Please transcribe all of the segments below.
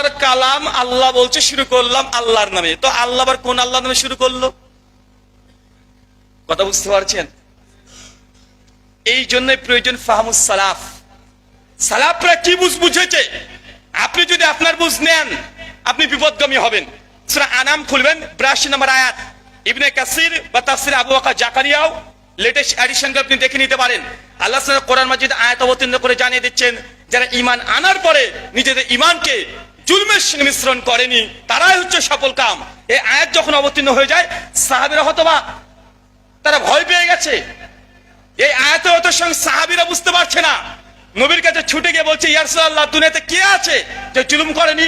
আল্লাহর কালাম, আল্লাহ বলছে শুরু করলাম আল্লাহর নামে। তো আল্লাহ আবার কোন আল্লাহর নামে শুরু করলো? কথা বুঝতে পারছেন? এই জন্যই প্রয়োজন ফাহমুস সালাফ। সালাফরা কি বুঝেছে, আপনি যদি আপনার বুঝ নেন আপনি বিপদগামী হবেন। সূরা আনাম খুলবেন, 82 নম্বর আয়াত। ইবনে কাসির বা তাফসীর আবু বকর জাকারিয়াও লেটেস্ট এডিশনকে আপনি দেখে নিতে পারেন। আল্লাহ সুবহানাহু কোরআন মাজিদ আয়াত অবতীর্ণ করে জানিয়ে দিচ্ছেন, যারা ঈমান আনার পরে নিজেদের ঈমানকে জুলমের সঙ্গে মিশ্রণ করেনি তারাই হচ্ছে সফল কাম। এই আয়াত যখন অবতীর্ণ হয়ে যায় সাহাবীরা হতবাক, তারা ভয় পেয়ে গেছে। এই আয়াতের সঙ্গে সাহাবীরা বুঝতে পারছে না। নবীর কাছে ছুটে গিয়ে বলছে, ইয়া রাসূলুল্লাহ, দুনিয়াতে কে আছে যে জুলুম করেনি?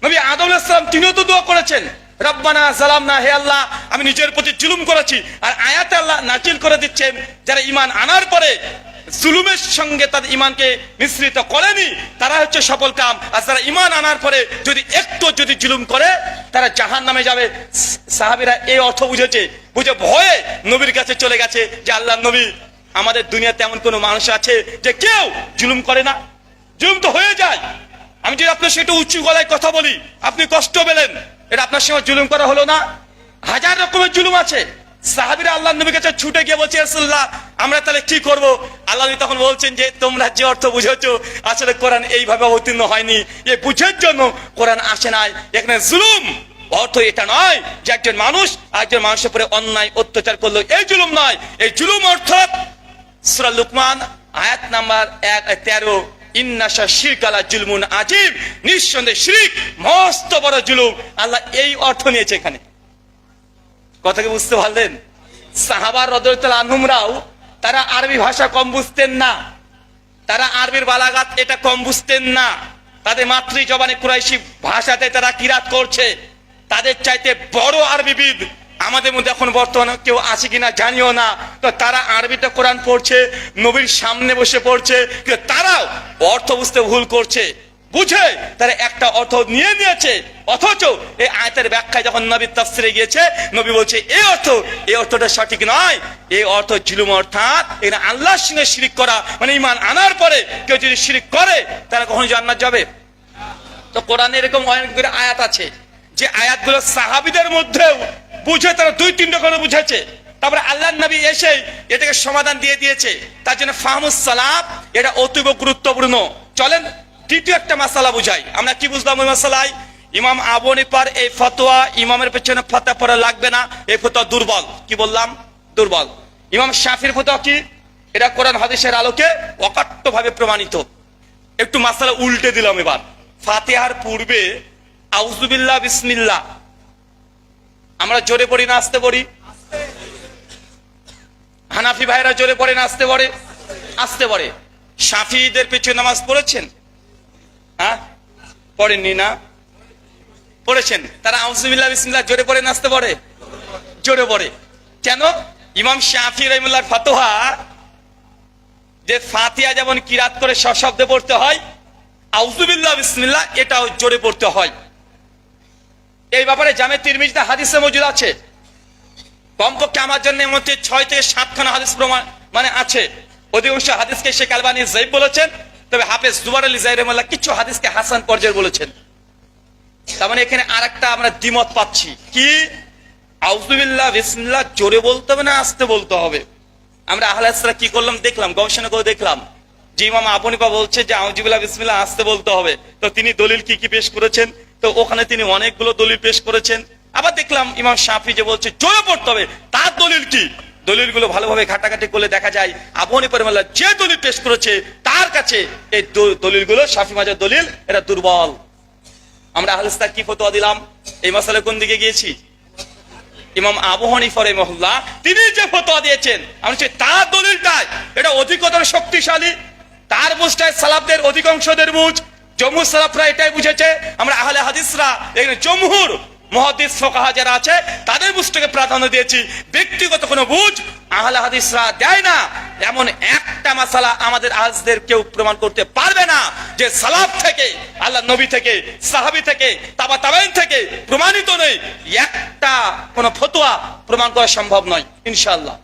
নবী আদম আলাইহিস সালাম তিনিও তো দোয়া করেছেন, রব্বানা যালামনা, হে আল্লাহ আমি নিজের প্রতি জুলুম করেছি। আর আয়াতে আল্লাহ নাজিল করে দিচ্ছেন, যারা ঈমান আনার পরে জুলুমের সঙ্গে তাদের ঈমানকে মিশ্রিত করেনি তারা হচ্ছে সফল কাম। আর যারা ঈমান আনার পরে যদি একটু যদি জুলুম করে তারা জাহান্নামে যাবে। সাহাবীরা এই অর্থ বুঝেছে, বুঝে ভয়ে নবীর কাছে চলে গেছে যে আল্লাহর নবী, আমাদের দুনিয়াতে এমন কোন মানুষ আছে যে কেউ জুলুম করে না? জুলুম তো হয়ে যায়। আমি যদি আপনার সাথে উঁচু গলায় কথা বলি আপনি কষ্ট পেলেন, এটা আপনার সঙ্গে জুলুম করা হলো না? হাজার রকমের জুলুম আছে। সাহাবীরা আল্লাহর নবীর কাছে ছুটে গিয়ে বলছে, রাসূলুল্লাহ আমরা তাহলে কি করব? আল্লাহ নবী তখন বলছেন যে তোমরা যে অর্থ বুঝেছো আসলে কোরআন এইভাবে অবতীর্ণ হয়নি, এ বুঝার জন্য কোরআন আসে নাই। এখানে জুলুম অর্থ এটা নয় যে একজন মানুষ আরেকজন মানুষের উপরে অন্যায় অত্যাচার করলো, এই জুলুম নয়। এই জুলুম অর্থাৎ সূরা লুকমান আয়াত নাম্বার 13, ইন্নাশা শিরকা লা জুলমুন আযীম, নিঃসন্দেহে শিরক মস্ত বড় জুলুম। আল্লাহ এই অর্থ নিয়েছে এখানে। কথা কি বুঝতে পারলেন? সাহাবা রাদিয়াল্লাহু আনহুমরাও তারা আরবি ভাষা কম বুঝতেন না, তারা আরবির বালাগাত এটা কম বুঝতেন না। তাদের মাতৃ জবানে কুরাইশি ভাষাতে তারা কিরাত করছে। তাদের চাইতে বড় আরবিবিদ আমাদের মধ্যে এখন বর্তমানে কেউ আছে কিনা জানিও না। তো তারা আরবিতে কোরআন পড়ছে, নবীর সামনে বসে পড়ছে, কিন্তু তারাও অর্থ বুঝতে ভুল করছে। বুঝে তারা একটা অর্থ নিয়ে নিয়েছে, অথচ এই আয়াতের ব্যাখ্যায় যখন নবী তাফসিরে গিয়েছে নবী বলছে এই অর্থটা সঠিক নয়। এই অর্থ জুলুম, অর্থাৎ এখানে আল্লাহর সঙ্গে শিরিক করা, মানে ঈমান আনার পরে কেউ যদি শিরিক করে তারা কখনো জান্নাত যাবে? তো কোরআনে এরকম অনেকগুলো আয়াত আছে যে আয়াতগুলো সাহাবীদের মধ্যেও বুঝে তারা 2-3টা করে বুঝেছে। তারপরে আল্লাহর নবী এসে এটাকে সমাধান দিয়ে দিয়েছে। তার জন্য ফাহমুস সালাফ এটা অতীব গুরুত্বপূর্ণ। চলেন তৃতীয় একটা মাসালা বুঝাই। আমরা কি বুঝলাম ওই মাসালায়? ইমাম আবু হানিফার এই ফতোয়া, ইমামের পেছনে ফতোয়া পড়া লাগবে না, এই ফতোয়া দুর্বল। কি বললাম? দুর্বল। ইমাম শাফির ফতোয়া কি? এটা কোরআন হাদিসের আলোকে অকাট্যভাবে প্রমাণিত। একটু মাসালা উল্টে দিলাম এবার। ফাতিহার পূর্বে আউযু বিল্লাহ বিসমিল্লাহ আমরা জোরে পড়ি না আস্তে পড়ি? হানাফি ভাইরা জোরে পড়ে না আস্তে পড়ে? আস্তে পড়ে। শাফিঈদের পিছনে নামাজ পড়েছেন? হ্যাঁ, পড়েননি না? পড়েছেন। তারা আউযু বিল্লাহ বিসমিল্লাহ জোরে পড়ে না আস্তে পড়ে? জোরে পড়ে। কেন? ইমাম শাফিঈ রাহিমাহুল্লাহর ফতোয়া যে ফাতিহা যেমন কিরাত করে সশব্দে পড়তে হয়, আউযু বিল্লাহ বিসমিল্লাহ এটাও জোরে পড়তে হয়। এই ব্যাপারে জামে তিরমিজিতে হাদিসে মজুদ আছে। কমপক্ষে আমার জন্য মধ্যে 6 থেকে 7 খানা হাদিস প্রমাণ মানে আছে। অধিকাংশ হাদিসকে শেখ আলবানী যায়েফ বলেছেন, তবে হাফেজ জুবার আলী যায়ের রহমাতুল্লাহ কিছু হাদিসকে হাসান পর্যায়ে বলেছেন। তার মানে এখানে আরেকটা আমরা দ্বিমত পাচ্ছি। কি? আউযু বিল্লাহ বিসমিল্লাহ জোরে বলতে হবে না আস্তে বলতে হবে? আমরা আহলে হাদিসরা কি করলাম দেখলাম, গবেষণা করে দেখলাম যে ইমাম আবু হানিফা বলছে যে আউযু বিল্লাহ বিসমিল্লাহ আস্তে বলতে হবে। তো তিনি দলিল কি কি পেশ করেছেন? তো ওখানে তিনি অনেকগুলো দলিল পেশ করেছেন। আবার দেখলাম ইমাম শাফি যে বলছে জোরে পড়তে হবে, তার দলিল কি? দলিলগুলো ভালোভাবে ঘাটাঘাটি করলে দেখা যায় আবু হানিফা রাহিমাহুল্লাহ যে দলিল পেশ করেছে তার কাছে এই দলিলগুলো শাফি মাযহাবের দলিল এটা দুর্বল। আমরা আহলে হাদিস কি ফতোয়া দিলাম? এই মাসালা কোন দিকে গিয়েছি? ইমাম আবু হানিফা রাহিমাহুল্লাহ তিনি যে ফতোয়া দিয়েছেন আমি চাই তার দলিলটাই এটা অধিকতর শক্তিশালী। তার বুঝটাই সালাফদের অধিকাংশদের বুঝ, জমহুর সালাফরা এটাই বুঝেছে। আমরা আহলে হাদিসরা এখানে জমহুর মুহাদ্দিস ফুকাহা যারা আছে তাদের বুঝটাকে প্রাধান্য দিয়েছি। ব্যক্তিগত কোনো বুঝ আহলে হাদিসরা দেয় না। এমন একটা মাসালা আমাদের আজদের কেউ প্রমাণ করতে পারবে না যে সালাফ থেকে, আল্লাহ নবী থেকে, সাহাবী থেকে, তাবা তাবেঈন থেকে প্রমাণিত নেই। একটা কোন ফতোয়া প্রমাণ করা সম্ভব নয় ইনশাআল্লাহ।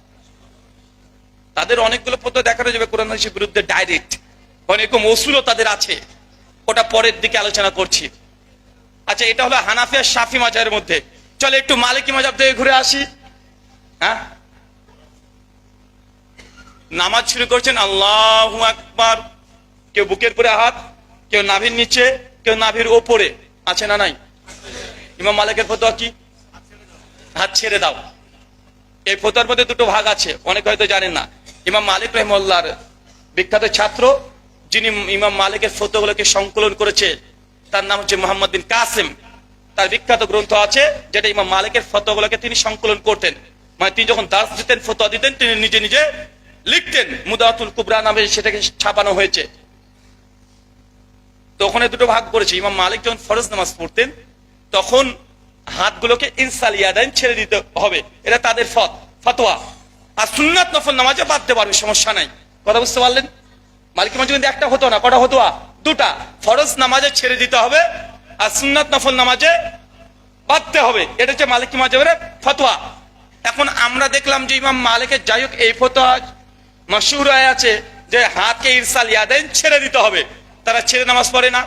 তাদের অনেকগুলো ফতোয়া দেখানো যাবে কোরআন হাদিসের বিরুদ্ধে ডাইরেক্ট, অনেক মৌসুলও তাদের আছে। ওটা পরের দিকে আলোচনা করছি। আচ্ছা, এটা হলো হানাফি আর শাফি মাযহাবের মধ্যে। চলে একটু মালিকি মাযহাব থেকে ঘুরে আসি। হ্যাঁ, নামাজ শুরু করছেন আল্লাহু আকবার, কেউ বুকের উপরে হাত, কেউ নাভির নিচে, কেউ নাভির ওপরে, আছে না নাই? ইমাম মালিকের ফতোয়া কি? হাত ছেড়ে দাও। এই ফতোয়ার মধ্যে দুটো ভাগ আছে, অনেক হয়তো জানেন না। ইমাম মালিক রাহিমাহুল্লাহর বিখ্যাত ছাত্র, যিনি ইমাম মালিকের ফতোয়াগুলোকে সংকলন করেছে, তার নাম হচ্ছে মুহাম্মদ বিন কাসিম। তার বিখ্যাত গ্রন্থ আছে যেটা ইমাম মালিকের ফতোয়াগুলোকে তিনি সংকলন করতেন। মানে তিনি যখন দার্স দিতেন, ফতোয়া দিতেন, তিনি নিজে নিজে লিখতেন। মুদাওয়াতুল কুবরা নামে সেটাকে ছাপানো হয়েছে। তো ওখানে দুটো ভাগ করেছে। ইমাম মালিক যখন ফরজ নামাজ পড়তেন তখন হাতগুলোকে ইনসাল ইয়াদাইন ছেড়ে দিতে হবে, এটা তাদের ফতোয়া। আর সুন্নাত নফল নামাজে বাঁধতে পারবে, সমস্যা নাই। কথা বুঝতে পারলেন? মালিক মাঝে কিন্তু একটা হতো না, কটা হতোয়া? দুটা। ফরজ নামাজে ছেড়ে দিতে হবে আর সুন্নাত নফল নামাজে বাঁধতে হবে, এটা হচ্ছে মালিকি মাযহাবের ফতোয়া। এখন আমরা দেখলাম যে ইমাম মালিকের যাই হোক এই ফতোয়া মাশহুর হয়ে আছে যে হাতকে ইরসাল ইয়াদাইন ছেড়ে দিতে হবে। তারা ছেড়ে নামাজ পড়ে না?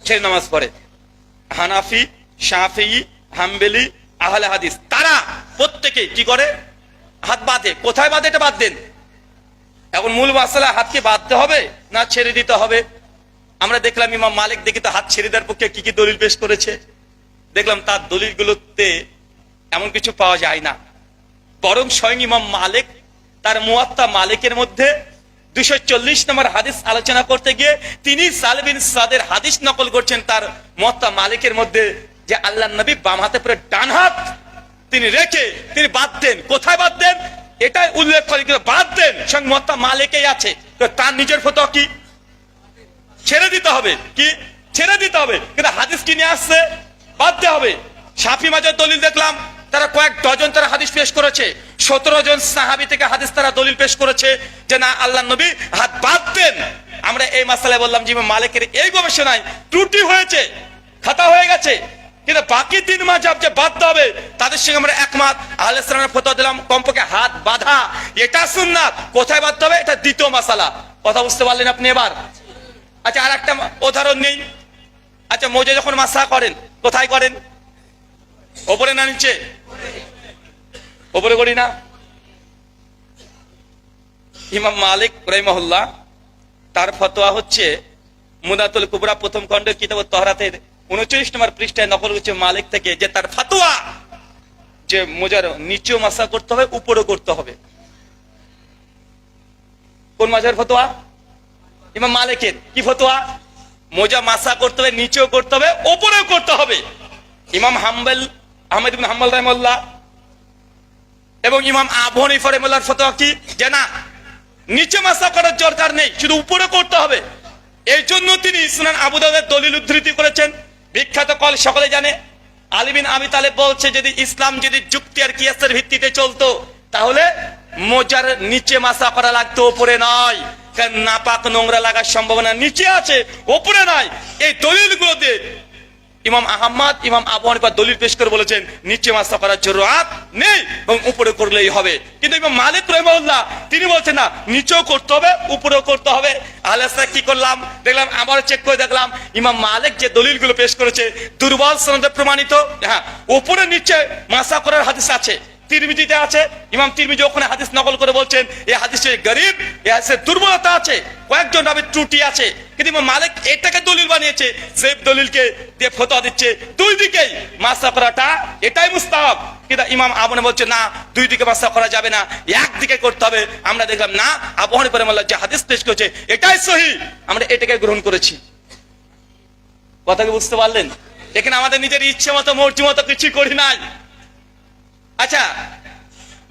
ছেড়ে নামাজ পড়ে। হানাফি, শাফিঈ, হাম্বলি, আহলে হাদিস তারা প্রত্যেকে কি করে? হাত বাঁধে। কোথায় বাঁধে? এটা বাদ দেন। এখন মূল মাসালা, হাতকে বাঁধতে হবে না ছেড়ে দিতে হবে? আমরা দেখলাম ইমাম মালিক দেখি তো হাত ছেড়ে দেওয়ার পক্ষে কি কি দলিল পেশ করেছে। দেখলাম তার দলিলগুলোতে এমন কিছু পাওয়া যায় না, বরং স্বয়ং ইমাম মালিক তার মুয়াত্তা মালিকের মধ্যে 240 নম্বর হাদিস আলোচনা করতে গিয়ে তিনি সাল বিন সাদের হাদিস নকল করছেন তার মুয়াত্তা মালিকের মধ্যে, যে আল্লাহর নবী বাম হাতে পরে ডান হাত তিনি রেখে তিনি বাঁধতেন। কোথায় বাঁধতেন এটাই উল্লেখ করে, কিন্তু বাঁধতেন স্বয়ং মুয়াত্তা মালিকেই আছে। তো তার নিজের ফতোয়া কি? ছেড়ে দিতে হবে। কি? ছেড়ে দিতে হবে। কিন্তু হাদিস কি নিয়ে আসছে? বাঁধতে হবে। শাফি মাযহাবের দলিল দেখলাম তারা কয়েক ডজন তারা হাদিস পেশ করেছে। 17 জন সাহাবী থেকে হাদিস তারা দলিল পেশ করেছে যে না, আল্লাহর নবী হাত বাঁধতেন। আমরা এই মাসালায় বললাম যে ইমাম মালিকের এই গবেষণায় ত্রুটি হয়েছে, খাতা হয়ে গেছে। কিন্তু বাকি 3 মাযহাব যে বাঁধতে হবে তাদের সঙ্গে আমরা একমত। আহলে সুন্নাহর ফতোয়া দিলাম কমপক্ষে হাত বাঁধা এটা সুন্নাত। কোথায় বাঁধতে হবে এটা দ্বিতীয় মাসালা। কথা বুঝতে পারলেন আপনি এবার? আচ্ছা, আর একটা উদাহরণ নেই। আচ্ছা, মোজা যখন মাসা করেন কোথায় করেন? ওপরে না নিচে? ওপরে করি না? ইমাম মালিক রাহিমাহুল্লাহ তার ফতোয়া হচ্ছে মুদাতুল কুবরা প্রথম খণ্ডের কিতাব তাহরাতের 39 নম্বর পৃষ্ঠায় নকল হচ্ছে মালিক থেকে, যে তার ফতোয়া যে মোজার নিচেও মাসা করতে হবে, উপরেও করতে হবে। কোন মাযহাবের ফতোয়া? ইমাম মালিকের। কি ফতোয়া? মোজা মাসা করতে হবে, নিচেও করতে হবে, উপরেও করতে হবে। ইমাম আহমদ ইবনে হাম্বল রাহিমাহুল্লাহ এবং ইমাম আবু হানিফা রাহিমাহুল্লাহর ফতোয়া কি? যে না, নিচে মাসা করার দরকার নেই, শুধু উপরে করতে হবে। এই জন্য তিনি সুনান আবু দাউদের দলিল উদ্ধৃতি করেছেন, বিখ্যাত কল সকলে জানে। আলী বিন আবি তালেব বলছে যদি ইসলাম যদি যুক্তি আর কিয়াসের ভিত্তিতে চলতো তাহলে মোজার নিচে মাসা করা লাগতো, উপরে নয়। কারণ নাপাক নোংরা লাগার সম্ভাবনা নিচে আছে, উপরে নয়। এই দলিলগুলোতে ইমাম আহমদ, ইমাম আবু হানিফা দলিল পেশ করে বলেছেন নিচে মাসা করার জরুরত নেই এবং উপরে করলেই হবে। কিন্তু ইমাম মালিক রাহিমাহুল্লাহ তিনি বলছেন না, নিচেও করতে হবে, উপরেও করতে হবে। আহলে হাদিস কি করলাম দেখলাম, আবার চেক করে দেখলাম ইমাম মালিক যে দলিলগুলো পেশ করেছে দুর্বল সনদে প্রমাণিত। হ্যাঁ, উপরে নিচে মাসা করার হাদিস আছে, তিরমিজিতে আছে। ইমাম তিরমিজি ওখানে হাদিস নকল করে বলছেন এই হাদিসে গরীব, এই হাদিসে দুর্বলতা আছে, কয়েকজন রাবীর ত্রুটি আছে। কিন্তু ইমাম মালিক এটাকে দলিল বানিয়েছে, যে দলিলকে দিয়ে ফতোয়া দিচ্ছে দুই দিকেই মাসা করাটা এটাই মুস্তাহাব। কিন্তু ইমাম আবু হানিফা বলছে না, দুই দিকে মাসা করা যাবে না, একদিকে করতে হবে। আমরা দেখলাম না, আবু হানিফা রাহিমাহুল্লাহ যে হাদিস পেশ করেছে এটাই সহিহ, আমরা এটাকে গ্রহণ করেছি। কথা কি বুঝতে পারলেন? এখানে আমাদের নিজের ইচ্ছে মতো মর্জি মতো কিছু করি নাই। আচ্ছা,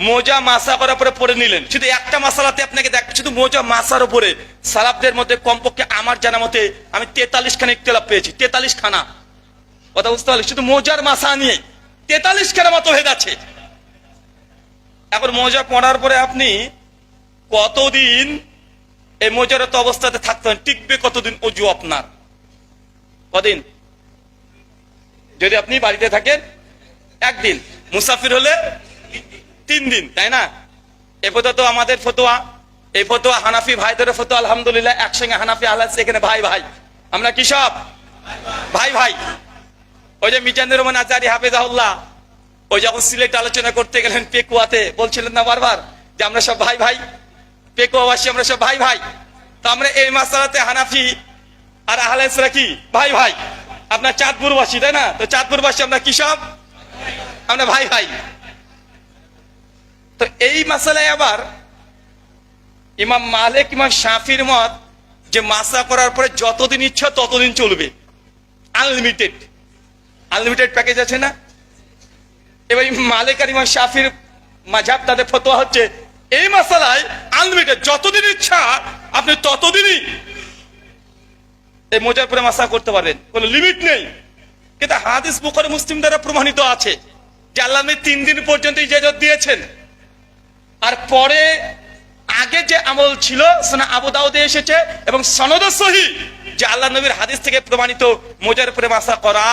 মোজা মাসা করার পরে পরে নিলেন, শুধু একটা মাসালাতে আপনাকে দেখ, শুধু মোজা মাসার উপরে সালাফদের মধ্যে কমপক্ষে আমার জানা মতে আমি 43 খানা ইখতিলাফ পেয়েছি। 43 খানা। কথা বুঝতে পারলেন? শুধু মোজার মাসা নিয়ে 43 খানা মতভেদ আছে। এখন মোজা পরার পরে আপনি কতদিন এই মোজারত অবস্থাতে থাকতে হবে? টিকবে কতদিন অজু আপনার? কদিন? যদি আপনি বাড়িতে থাকেন একদিন, মুসাফির হলে 3 দিন, তাই না? এ ফতোয়া তো আমাদের ফতোয়া, এই ফতোয়া হানাফি ভাইদের ফতোয়া। আলহামদুলিল্লাহ একসঙ্গে হানাফি আহলে হাদিস এখানে ভাই ভাই। আমরা কি সব ভাই ভাই? ওই যে মিজানুর রহমান আজারি হাফেজাহুল্লাহ ওই যখন সিলেট আলোচনা করতে গেলেন পেকুয়াতে, বলছিলেন না বারবার যে আমরা সব ভাই ভাই, পেকুয়াবাসী আমরা সব ভাই ভাই। তো আমরা এই মাসালাতে হানাফি আর আহলে হাদিসরা কি ভাই ভাই। আপনার চাঁদপুরবাসী তাই না? তো চাঁদপুরবাসী আমরা কি সব? আমরা ভাই ভাই। তো এই মাসালায় আবার ইমাম মালিক ইমাম শাফির মত যে মাসা করার পরে যতদিন ইচ্ছা ততদিন চলবে, আনলিমিটেড। আনলিমিটেড প্যাকেজ আছে না? এবার মালিক আর ইমাম শাফির মাযহাব তাদের ফতোয়া হচ্ছে এই মাসালায় আনলিমিটেড, যতদিন ইচ্ছা আপনি ততদিনই এই মোজার পরে মাসা করতে পারবেন, কোনো লিমিট নেই। কিন্তু হাদিস বুখারী মুসলিম দ্বারা প্রমাণিত আছে যে আল্লাহ নবী 3 দিন পর্যন্ত ইজাজত দিয়েছেন। আর পরে আগে যে আমল ছিল সুনান আবু দাউদে এসেছে এবং সনদ সহিহ যে আল্লাহ নবীর হাদিস থেকে প্রমাণিত মোজার উপরে মাসা করা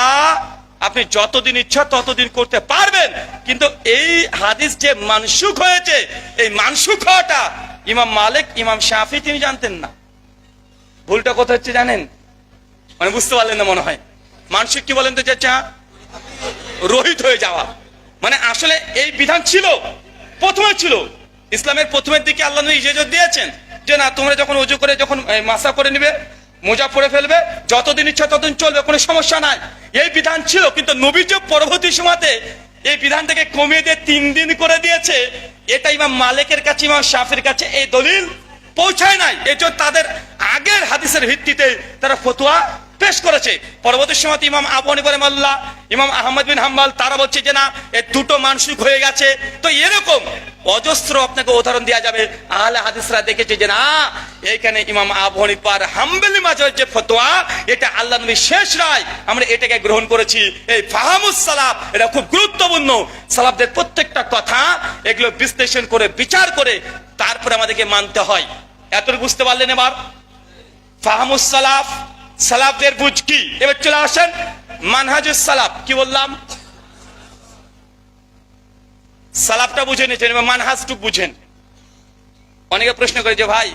আপনি যতদিন ইচ্ছা ততদিন করতে পারবেন। কিন্তু এই হাদিস যে মানসুখ হয়েছে, এই মানসুখ হওয়াটা ইমাম মালিক ইমাম শাফি তিনি জানতেন না। ভুলটা কোথায় হচ্ছে জানেন? মানে বুঝতে পারলেন না মনে হয়। মানসুখ কি বলেন তো চাচা? রহিত হয়ে যাওয়া। মানে আসলে এই বিধান ছিল, প্রথমে ছিল ইসলামের প্রথমের দিকে আল্লাহ নবী ইজাজত দিয়েছেন যে না তোমরা যখন ওযু করে যখন মাসা করে নিবে, মোজা পরে ফেলবে, যতদিন ইচ্ছা ততদিন চলবে, কোনো সমস্যা নাই, এই বিধান ছিল। কিন্তু নবী যে পরবর্তী সময়তে এই বিধানটাকে কমিয়ে দিয়ে 3 দিন করে দিয়েছে, এটা ইমাম মালিকের কাছে ইমাম শাফির কাছে এই দলিল পৌঁছায় নাই। এই জন্য তাদের আগের হাদিসের ভিত্তিতে তারা ফতোয়া পেশ করেছে। পরবর্তী সময় ইমাম আবু হানিফা রাহিমাহুল্লাহ, ইমাম আহমদ বিন হাম্বল তারা বলছে যে না এই দুটো মানসুখ হয়ে গেছে। তো এরকম অজস্র আপনাকে উদাহরণ দেওয়া যাবে। আহলে হাদিসরা দেখেছে যে না এইখানে ইমাম আবু হানিফার হাম্বলি মাযহাবের যে ফতোয়া এটা আল্লাহ নবীর শেষ রায়, আমরা এটাকে গ্রহণ করেছি। এই ফাহামুস সালাফ এটা খুব গুরুত্বপূর্ণ। সালাফদের প্রত্যেকটা কথা এগুলো বিশ্লেষণ করে বিচার করে তারপরে আমাদেরকে মানতে হয়। এতটুকু বুঝতে পারলেন? এবার ফাহামুস সালাফ, সালাফদের বুঝ কি। এবার চলে আসেন মানহাজুস সালাফ। কি বললাম? সালাফটা বুঝে নিয়েছেন, এবার মানহাজটুক বুঝেন। অনেকে প্রশ্ন করে যে ভাই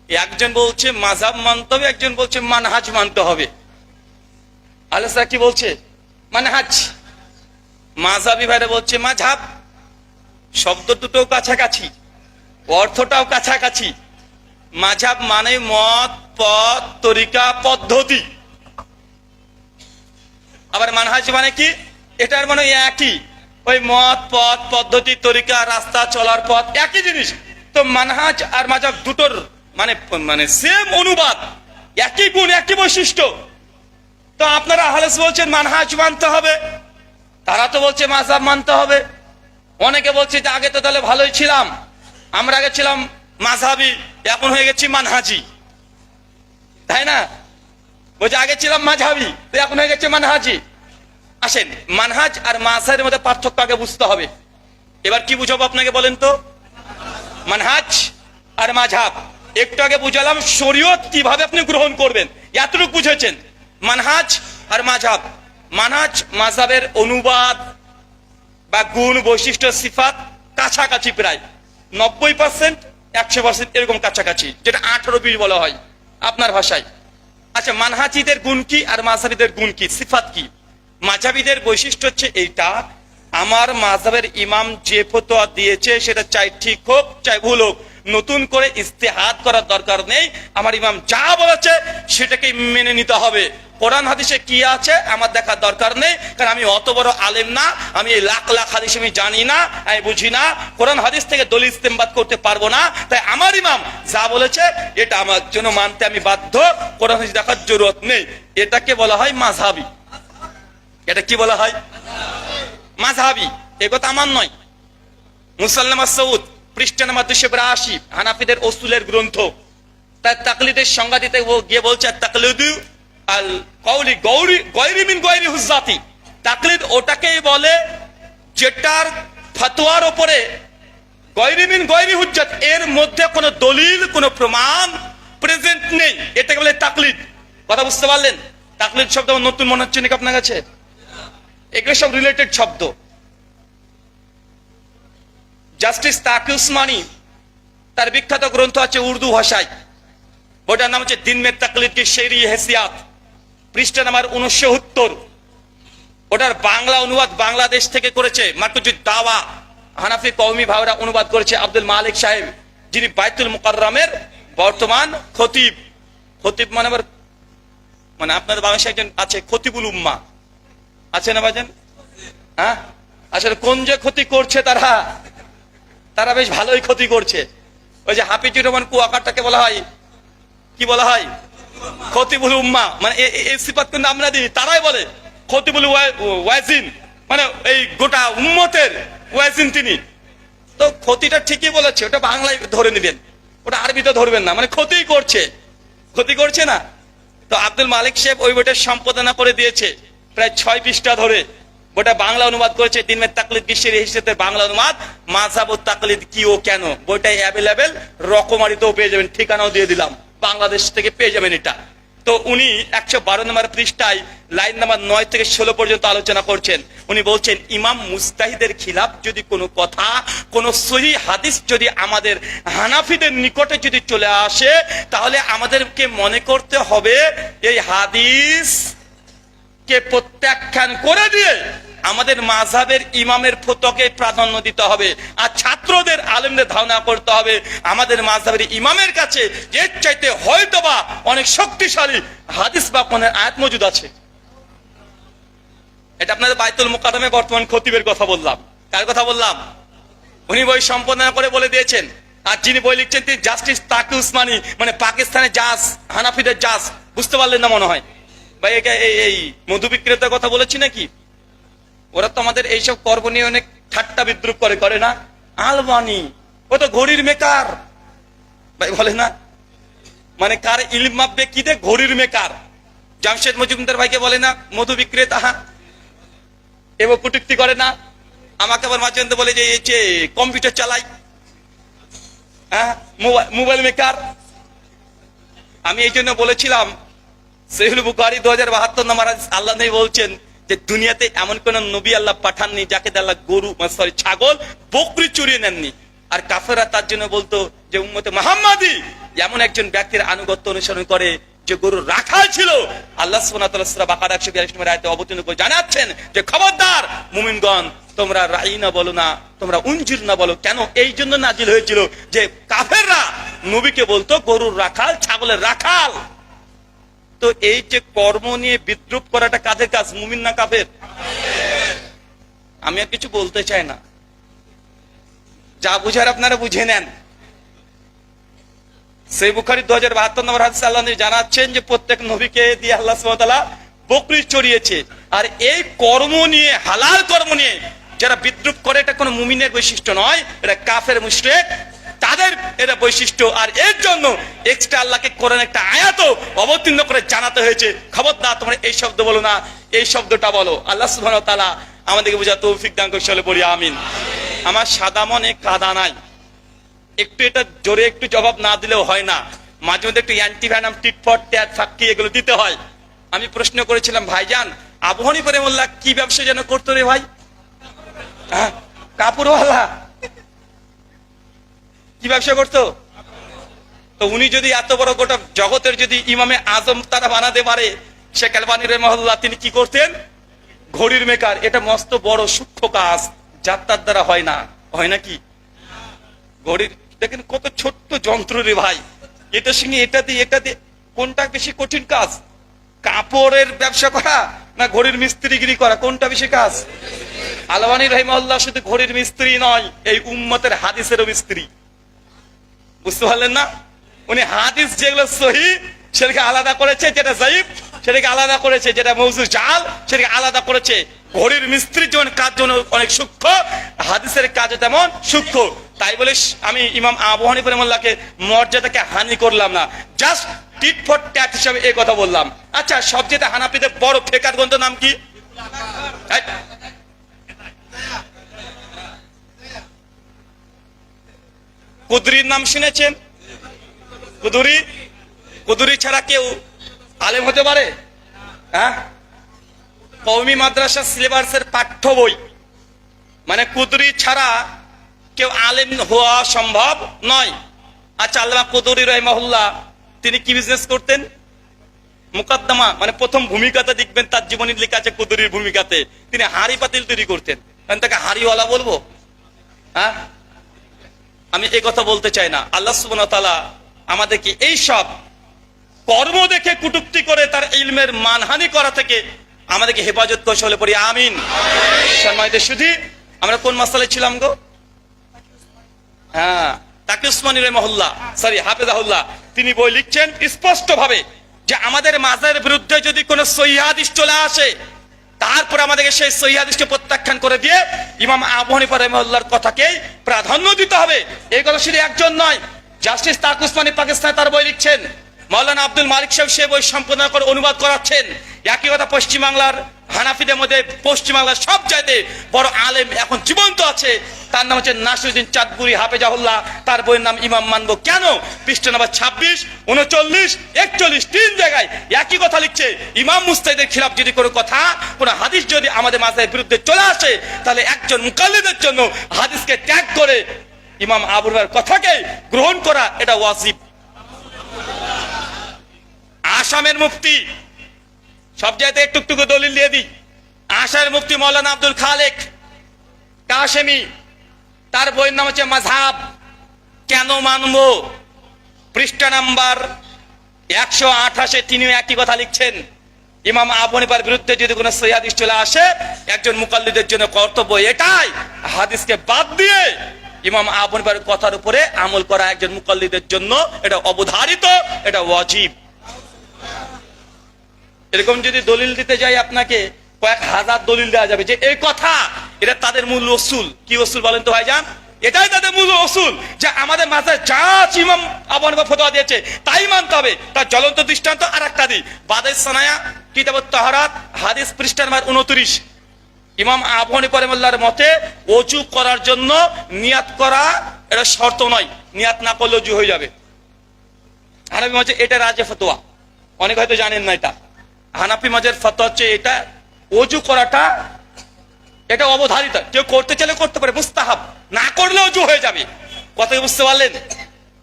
একজন বলছে মাযহাব মানতে হবে, একজন বলছে মানহাজ মানতে হবে। আলেসা কি বলছে? মানহাজ। মাযহাবী ভাইরা বলছে মাযহাব। শব্দ দুটোও কাছাকাছি, অর্থটাও কাছাকাছি। মাযহাব মানে মত, পথ, তরিকা, পদ্ধতি। আবার মানহাজ মানে কি? এটার মানে একই, ওই মত, পথ, পদ্ধতি, তরিকা, রাস্তা, চলার পথ একই জিনিস। তো মানহাজ আর মাযহাব দুটোর মানে মানে সেম অনুবাদ, একই গুণ, একই বৈশিষ্ট্য। তো আপনারা আহলে হাদিস বলছেন মানহাজ মানতে হবে, তারা তো বলছে মাযহাব মানতে হবে। অনেকে বলছে যে আগে তো তাহলে ভালোই ছিলাম, আমরা আগে ছিলাম মাযহাবী, এখন হয়ে গেছি মানহাজি, তাই না? বলছে আগে ছিলাম মাযহাবী তো এখন হয়ে গেছে মানহাজি। আসেন মানহাজ আর মাযহাবের মধ্যে পার্থক্য আগে বুঝতে হবে। এবার কি বুঝাবো আপনাকে বলেন তো? মানহাজ আর মাযহাব একটু আগে বুঝালাম শরীয়ত কিভাবে আপনি গ্রহণ করবেন, এতটুকু বুঝেছেন। মানহাজ আর মাযহাব, মানহাজ মাযহাবের অনুবাদ বা গুণ, বৈশিষ্ট্য, সিফাত কাছাকাছি, প্রায় 90%, 100% এরকম কাছাকাছি, যেটা 18-20 বলা হয় আপনার ভাষায়। আচ্ছা মানহাজিদের গুণ কি আর মাযহাবীদের গুণ কি, সিফাত কি? মাযহাবীদের বৈশিষ্ট্য হচ্ছে এইটা, আমার মাযহাবের ইমাম যে ফতোয়া দিয়েছে সেটা চাই ঠিক হোক চাই ভুল হোক, নতুন করে ইস্তেহাদ করার দরকার নেই। আমার ইমাম যা বলেছে সেটাকে মেনে নিতে হবে। কোরআন হাদিসে কি আছে আমার দেখার দরকার নেই, কারণ আমি অত বড় আলেম না, আমি লাখ লাখ হাদিস আমি জানি না, আমি বুঝি না, কোরআন হাদিস থেকে দলিল ইস্তেমবাদ করতে পারবো না। তাই আমার ইমাম যা বলেছে এটা আমার জন্য মানতে আমি বাধ্য, কোরআন হাদিস দেখার জরুরত নেই। এটাকে বলা হয় মাযহাবী। এটা কি বলা হয়? মাযহাবী। এ কথা আমার নয়। মুসাল্লাম আস-সাউদ পৃষ্ঠা নাম্বার 282, হানাফিদের উসুলের গ্রন্থ, তার তাকলিদের সংজ্ঞা দিতে গিয়ে বলছে তাকলিদু আল কওলি গায়রি মিন গায়রি হুজ্জাতি। তাকলিদ ওটাকেই বলে যেটার ফতোয়ার উপরে গায়রি মিন গায়রি হুজ্জাত, এর মধ্যে কোনো দলিল, কোনো প্রমাণ প্রেজেন্ট নেই, এটাকে বলে তাকলিদ। কথা বুঝতে পারলেন? তাকলিদ শব্দ নতুন মনে হচ্ছে নাকি আপনার কাছে? এগুলো সব রিলেটেড শব্দ। জাস্টিস তাকি উসমানী তার বিখ্যাত গ্রন্থ আছে উর্দু ভাষায়, বইটার নাম হচ্ছে দিন মে তাকলিদ কি শেরি হেসিয়াত, পৃষ্ঠা নাম্বার 69। ওটার বাংলা অনুবাদ বাংলাদেশ থেকে করেছে মার্কুজুদ দাওয়া হানাফি কওমি ভাইরা অনুবাদ করেছে আব্দুল মালিক সাহেব, যিনি বাইতুল মুকাররমের বর্তমান খতিব। খতিব মানে মানে আপনাদের বাংলাদেশে একজন আছে খতিবুল উম্মাহ, আছে না ভাইজান? হ্যাঁ, আসলে কোন যে ক্ষতি করছে তারা বেশ ভালোই ক্ষতি করছে। ওই যে হাফিজুর রহমান কুয়াকাটাকে বলা হয় কি বলা হয়? খতিবুল উম্মাহ। মানে এই সিফাত কিন্তু আমরা দিই, তারাই বলে খতিবুল ওয়াজিন, মানে এই গোটা উম্মতের ওয়াজিন তিনি। তো ক্ষতিটা ঠিকই বলেছে, ওটা বাংলায় ধরে নেবেন, ওটা আরবিতে ধরবেন না, মানে ক্ষতি করছে না। তো আব্দুল মালিক সাহেব ওই বইটা সম্পাদনা করে দিয়েছে প্রায় 6 পৃষ্ঠা ধরে। বইটা বাংলা অনুবাদ করেছে দিন মে তাকলিদ কি শেরি হেসিয়াতের বাংলা অনুবাদ, মাযহাব ও তাকলিদ কি ও কেন। বইটাই অ্যাভেলেবেল, রকমারিতেও পেয়ে যাবেন, ঠিকানাও দিয়ে দিলাম, বাংলাদেশ থেকে পেয়ে যাবেন এটা। তো উনি 112 নম্বর পৃষ্ঠায় লাইন নাম্বার 9 থেকে 16 পর্যন্ত আলোচনা করছেন। উনি বলছেন, ইমাম মুজতাহিদের খিলাফ যদি কোনো কথা, কোন সহিহ হাদিস যদি আমাদের হানাফিদের নিকটে যদি চলে আসে, তাহলে আমাদেরকে মনে করতে হবে এই হাদিস কে প্রত্যাখ্যান করে দিয়ে আমাদের মাযহাবের ইমামের ফতোয়াকে প্রাধান্য দিতে হবে। আর ছাত্রদের আলেমদের ধারণা করতে হবে আমাদের মাযহাবের ইমামের কাছে এর চাইতে হয়তোবা অনেক শক্তিশালী হাদিস বা কোন আয়াত মজুদ আছে। এটা আপনাদের বাইতুল মুকাররমে বর্তমান খতিবের কথা বললাম। কার কথা বললাম? উনি বই সম্পাদনা করে বলে দিয়েছেন। আর যিনি বই লিখছেন তিনি জাস্টিস তাকি উসমানী, মানে পাকিস্তানের জাজ, হানাফিদের জাজ। বুঝতে পারলেন না মনে হয় ভাই? এই মধু বিক্রেতার কথা বলেছি নাকি? ওরা তো আমাদের এইসব কর্ম নিয়ে অনেক ঠাট্টা বিদ্রুপ করে না? আলবানি ও তো ঘড়ির মেকার ভাই, বলে না? মানে কার ইলম মাপবে কি দে? ঘড়ির মেকার। জামশেদ মজুমদার ভাইকে বলে না মধু বিক্রেতা? এবং কটূক্তি করে না? আমাকে আবার মাঝে মধ্যে বলে যে এই যে কম্পিউটার চালাই, হ্যাঁ মোবাইল মেকার। আমি এই জন্য বলেছিলাম সহিহ বুখারী 2072 নম্বর আল্লাহ নবী বলছেন যে দুনিয়াতে এমন কোন নবী আল্লাহ পাঠাননি যাকে আল্লাহ গরু, ছাগল, বকরি চুরিয়ে নেননি। আর কাফেররা তার জন্য বলতো যে উম্মতে মুহাম্মাদি এমন একজন ব্যক্তির আনুগত্য অনুসরণ করে যে গরু রাখাল ছিল। আল্লাহ সুবহানাহু ওয়া তাআলা সূরা বাকারা 142 নম্বর আয়াতে অবতীর্ণ করে জানাচ্ছেন যে খবরদার মুমিনগণ, তোমরা রাইনা বলো না, তোমরা উনজির না বলো। কেন? এই জন্য নাজিল হয়েছিল যে কাফেররা নবীকে বলতো গরুর রাখাল, ছাগলের রাখাল। তো এই যে কর্ম নিয়ে বিদ্রুপ করাটা কাদের কাজ? মুমিন না কাফের? আমি আর কিছু বলতে চাই না, যা বুঝার আপনারা বুঝে নেন। সেই বুখারী 2072 নম্বর হাদিসে আল্লাহ নবী জানাচ্ছেন যে প্রত্যেক নবীকে দিয়ে আল্লাহ সুবহানাহু ওয়া তাআলা বকরি চড়িয়েছে। আর এই কর্ম নিয়ে, হালাল কর্ম নিয়ে যারা বিদ্রুপ করে, এটা কোনো মুমিনের বৈশিষ্ট্য নয়, এটা কাফের মুশরিক, তাদের এটা বৈশিষ্ট্য। আর এর জন্য এক্সট্রা আল্লাহকে কোরআন একটা আয়াতও অবতীর্ণ করে জানাতে হয়েছে, খবরদার তোমরা এই শব্দ বলো না, এই শব্দটা বলো। আল্লাহ সুবহানাহু ওয়া তাআলা আমাদেরকে বোঝার তৌফিক দান করুন, সকলে বলি আমিন। আমার সাদা মনে কাদা নাই, একটু এটা জোরে একটু জবাব না দিলেও হয় না, মাঝে মধ্যে একটু অ্যান্টিভ্যানাম, টিটফট, ট্যাট, ফাক্কি এগুলো দিতে হয়। আমি প্রশ্ন করেছিলাম, ভাইজান আবু হানিফা রাহিমাহুল্লাহ কি ব্যবসা যেন করতো রে ভাই? হ্যাঁ, কাপড়ওয়ালা। কি ব্যবসা করতো? তো উনি যদি এত বড় গোটা জগতের যদি ইমামে আজম তারা বানাতে পারে, শেখ আলবানী রাহিমাহুল্লাহ তিনি কি করতেন? ঘড়ির মেকার। এটা মস্ত বড় সূক্ষ্ম কাজ, যাত্রার দ্বারা হয় না, হয় নাকি? ঘড়ির দেখেন কত ছোট্ট যন্ত্র রে ভাই, এটার সঙ্গে এটা দিয়ে কোনটা বেশি কঠিন কাজ? কাপড়ের ব্যবসা করা না ঘড়ির মিস্ত্রিগিরি করা, কোনটা বেশি কাজ? আলবানী রাহিমাহুল্লাহ শুধু ঘড়ির মিস্ত্রি নয়, এই উম্মতের হাদিসেরও মিস্ত্রি। বুঝতে পারলেন না? উনি হাদিস যেগুলো সহিহ সেটাকে আলাদা করেছে, যেটা যায়িফ সেটাকে আলাদা করেছে, যেটা মওযু জাল সেটাকে আলাদা করেছে। ঘড়ির মিস্ত্রির যেমন কাজ যেমন অনেক সূক্ষ্ম, হাদিসের কাজ তেমন সূক্ষ্ম। তাই বলে আমি ইমাম আবু হানিফা রাহিমাহুল্লাহকে মর্যাদাকে হানি করলাম না, জাস্ট টিট ফর ট্যাট হিসাবে এই কথা বললাম। আচ্ছা, সবচেয়ে হানাফিদের বড় ফেকার গ্রন্থ নাম কি? কুদরির নাম শুনেছেন? কুদরি ছাড়া কেউ আলেম হতে পারে? হ্যাঁ, কওমি মাদ্রাসা সিলেবাসের পাঠ্য বই, মানে কুদরি ছাড়া কেউ আলেম হওয়া সম্ভব নয়। আচ্ছা, আল্লামা কুদরি রাহিমাহুল্লাহ তিনি কি বিজনেস করতেন? মুকদ্দমা, মানে প্রথম ভূমিকাতে দেখবেন তার জীবনী লেখা আছে কুদুরির ভূমিকাতে, তিনি হাড়ি পাতিল তৈরি করতেন। কারণ তাকে হাড়িওয়ালা বলবো? হ্যাঁ, আমি এই কথা বলতে চাই না। আল্লাহ সুবহানাহু ওয়া তাআলা আমাদেরকে এই সব কর্ম দেখে কটূক্তি করে তার ইলমের মানহানি করা থেকে আমাদেরকে হেফাজত করে চলে পড়ি, আমিন। সম্মানিত সুধী, আমরা কোন মাসালায় ছিলাম গো? হ্যাঁ, তাকি উসমানী রাহিমাহুল্লাহ, সরি হাফেজাহুল্লাহ, তিনি বই লিখছেন স্পষ্ট ভাবে যে আমাদের মাযহাবের বিরুদ্ধে যদি কোনো সহিহ হাদিস চলে আসে, তারপর আমাদেরকে সেই সহিহ হাদিসকে প্রত্যাখ্যান করে দিয়ে ইমাম আবু হানিফা রাহিমাহুল্লাহর কথাকেই প্রাধান্য দিতে হবে। এই কথা শুধু একজন নয়, জাস্টিস তাকি উসমানী পাকিস্তানে তার বই লিখছেন, মাওলানা আব্দুল মালিক সাহেব সে বই সম্পাদনা করে অনুবাদ করাচ্ছেন। একই কথা পশ্চিমবাংলার হানাফিদের মধ্যে পশ্চিমবাংলার সব জায়গায় বড় আলেম এখন জীবন্ত আছে, তার নাম হচ্ছে নাসিরউদ্দিন চাঁদপুরি হাফেজাহুল্লাহ। তার বইয়ের নাম ইমাম মানবো কেন, পৃষ্ঠা নাম্বার 26, 39, 41 তিন জায়গায় একই কথা লিখছে। ইমাম মুস্তাহিদের খিলাফ যদি কোনো কথা, কোনো হাদিস যদি আমাদের মাযহাবের বিরুদ্ধে চলে আসে, তাহলে একজন মুকাল্লিদের জন্য হাদিসকে ত্যাগ করে ইমাম আবু হানিফার কথাকে গ্রহণ করা এটা ওয়াজিব। আসামের মুফতি, সব জায়গাতে একটু একটু দলিল দিয়ে দিই, আসামের মুফতি মাওলানা আব্দুল খালেক কাশেমি, তার বইয়ের নাম হচ্ছে মাযহাব কেন মানবো, পৃষ্ঠা নাম্বার 128, তিনি একই কথা লিখছেন। ইমাম আবু হানিফার বিরুদ্ধে যদি কোনো সহিহ হাদিস চলে আসে, একজন মুকাল্লিদের জন্য কর্তব্য এটাই, হাদিসকে বাদ দিয়ে ইমাম আবু হানিফার কথার উপরে আমল করা একজন মুকাল্লিদের জন্য এটা অবধারিত, এটা ওয়াজিব। এরকম যদি দলিল দিতে যাই আপনাকে কয়েক হাজার দলিল দেওয়া যাবে যে এই কথা, এটা তাদের মূল উসুল। কি উসুল বলেন তো ভাইজান? এটাই তাদের মূল উসুল যে আমাদের মাঝে যা ইমাম আবু হানিফা ফতোয়া দিয়েছে তাই মানতে হবে। তার জ্বলন্ত দৃষ্টান্ত আর একটা দিই, বাদাইস সানায়া কিতাবুত তাহারাত হাদিস পৃষ্ঠা নাম্বার 29, ইমাম আবু হানিফা রাহিমাহুল্লাহর মতে ওযু করার জন্য নিয়াত করা এটা শর্ত নয়, নিয়াত না করলে ওযু হয়ে যাবে। হানাফি মাঝে এটা রাজে ফতোয়া, অনেক হয়তো জানেন না এটা। হানাফি মাঝের ফতোয়া হচ্ছে এটা ওযু করাটা এটা অবধারিত, কেউ করতে চাইলে করতে পারে, মুস্তাহাব, না করলে ওযু হয়ে যাবে। কথা বুঝতে পারলেন?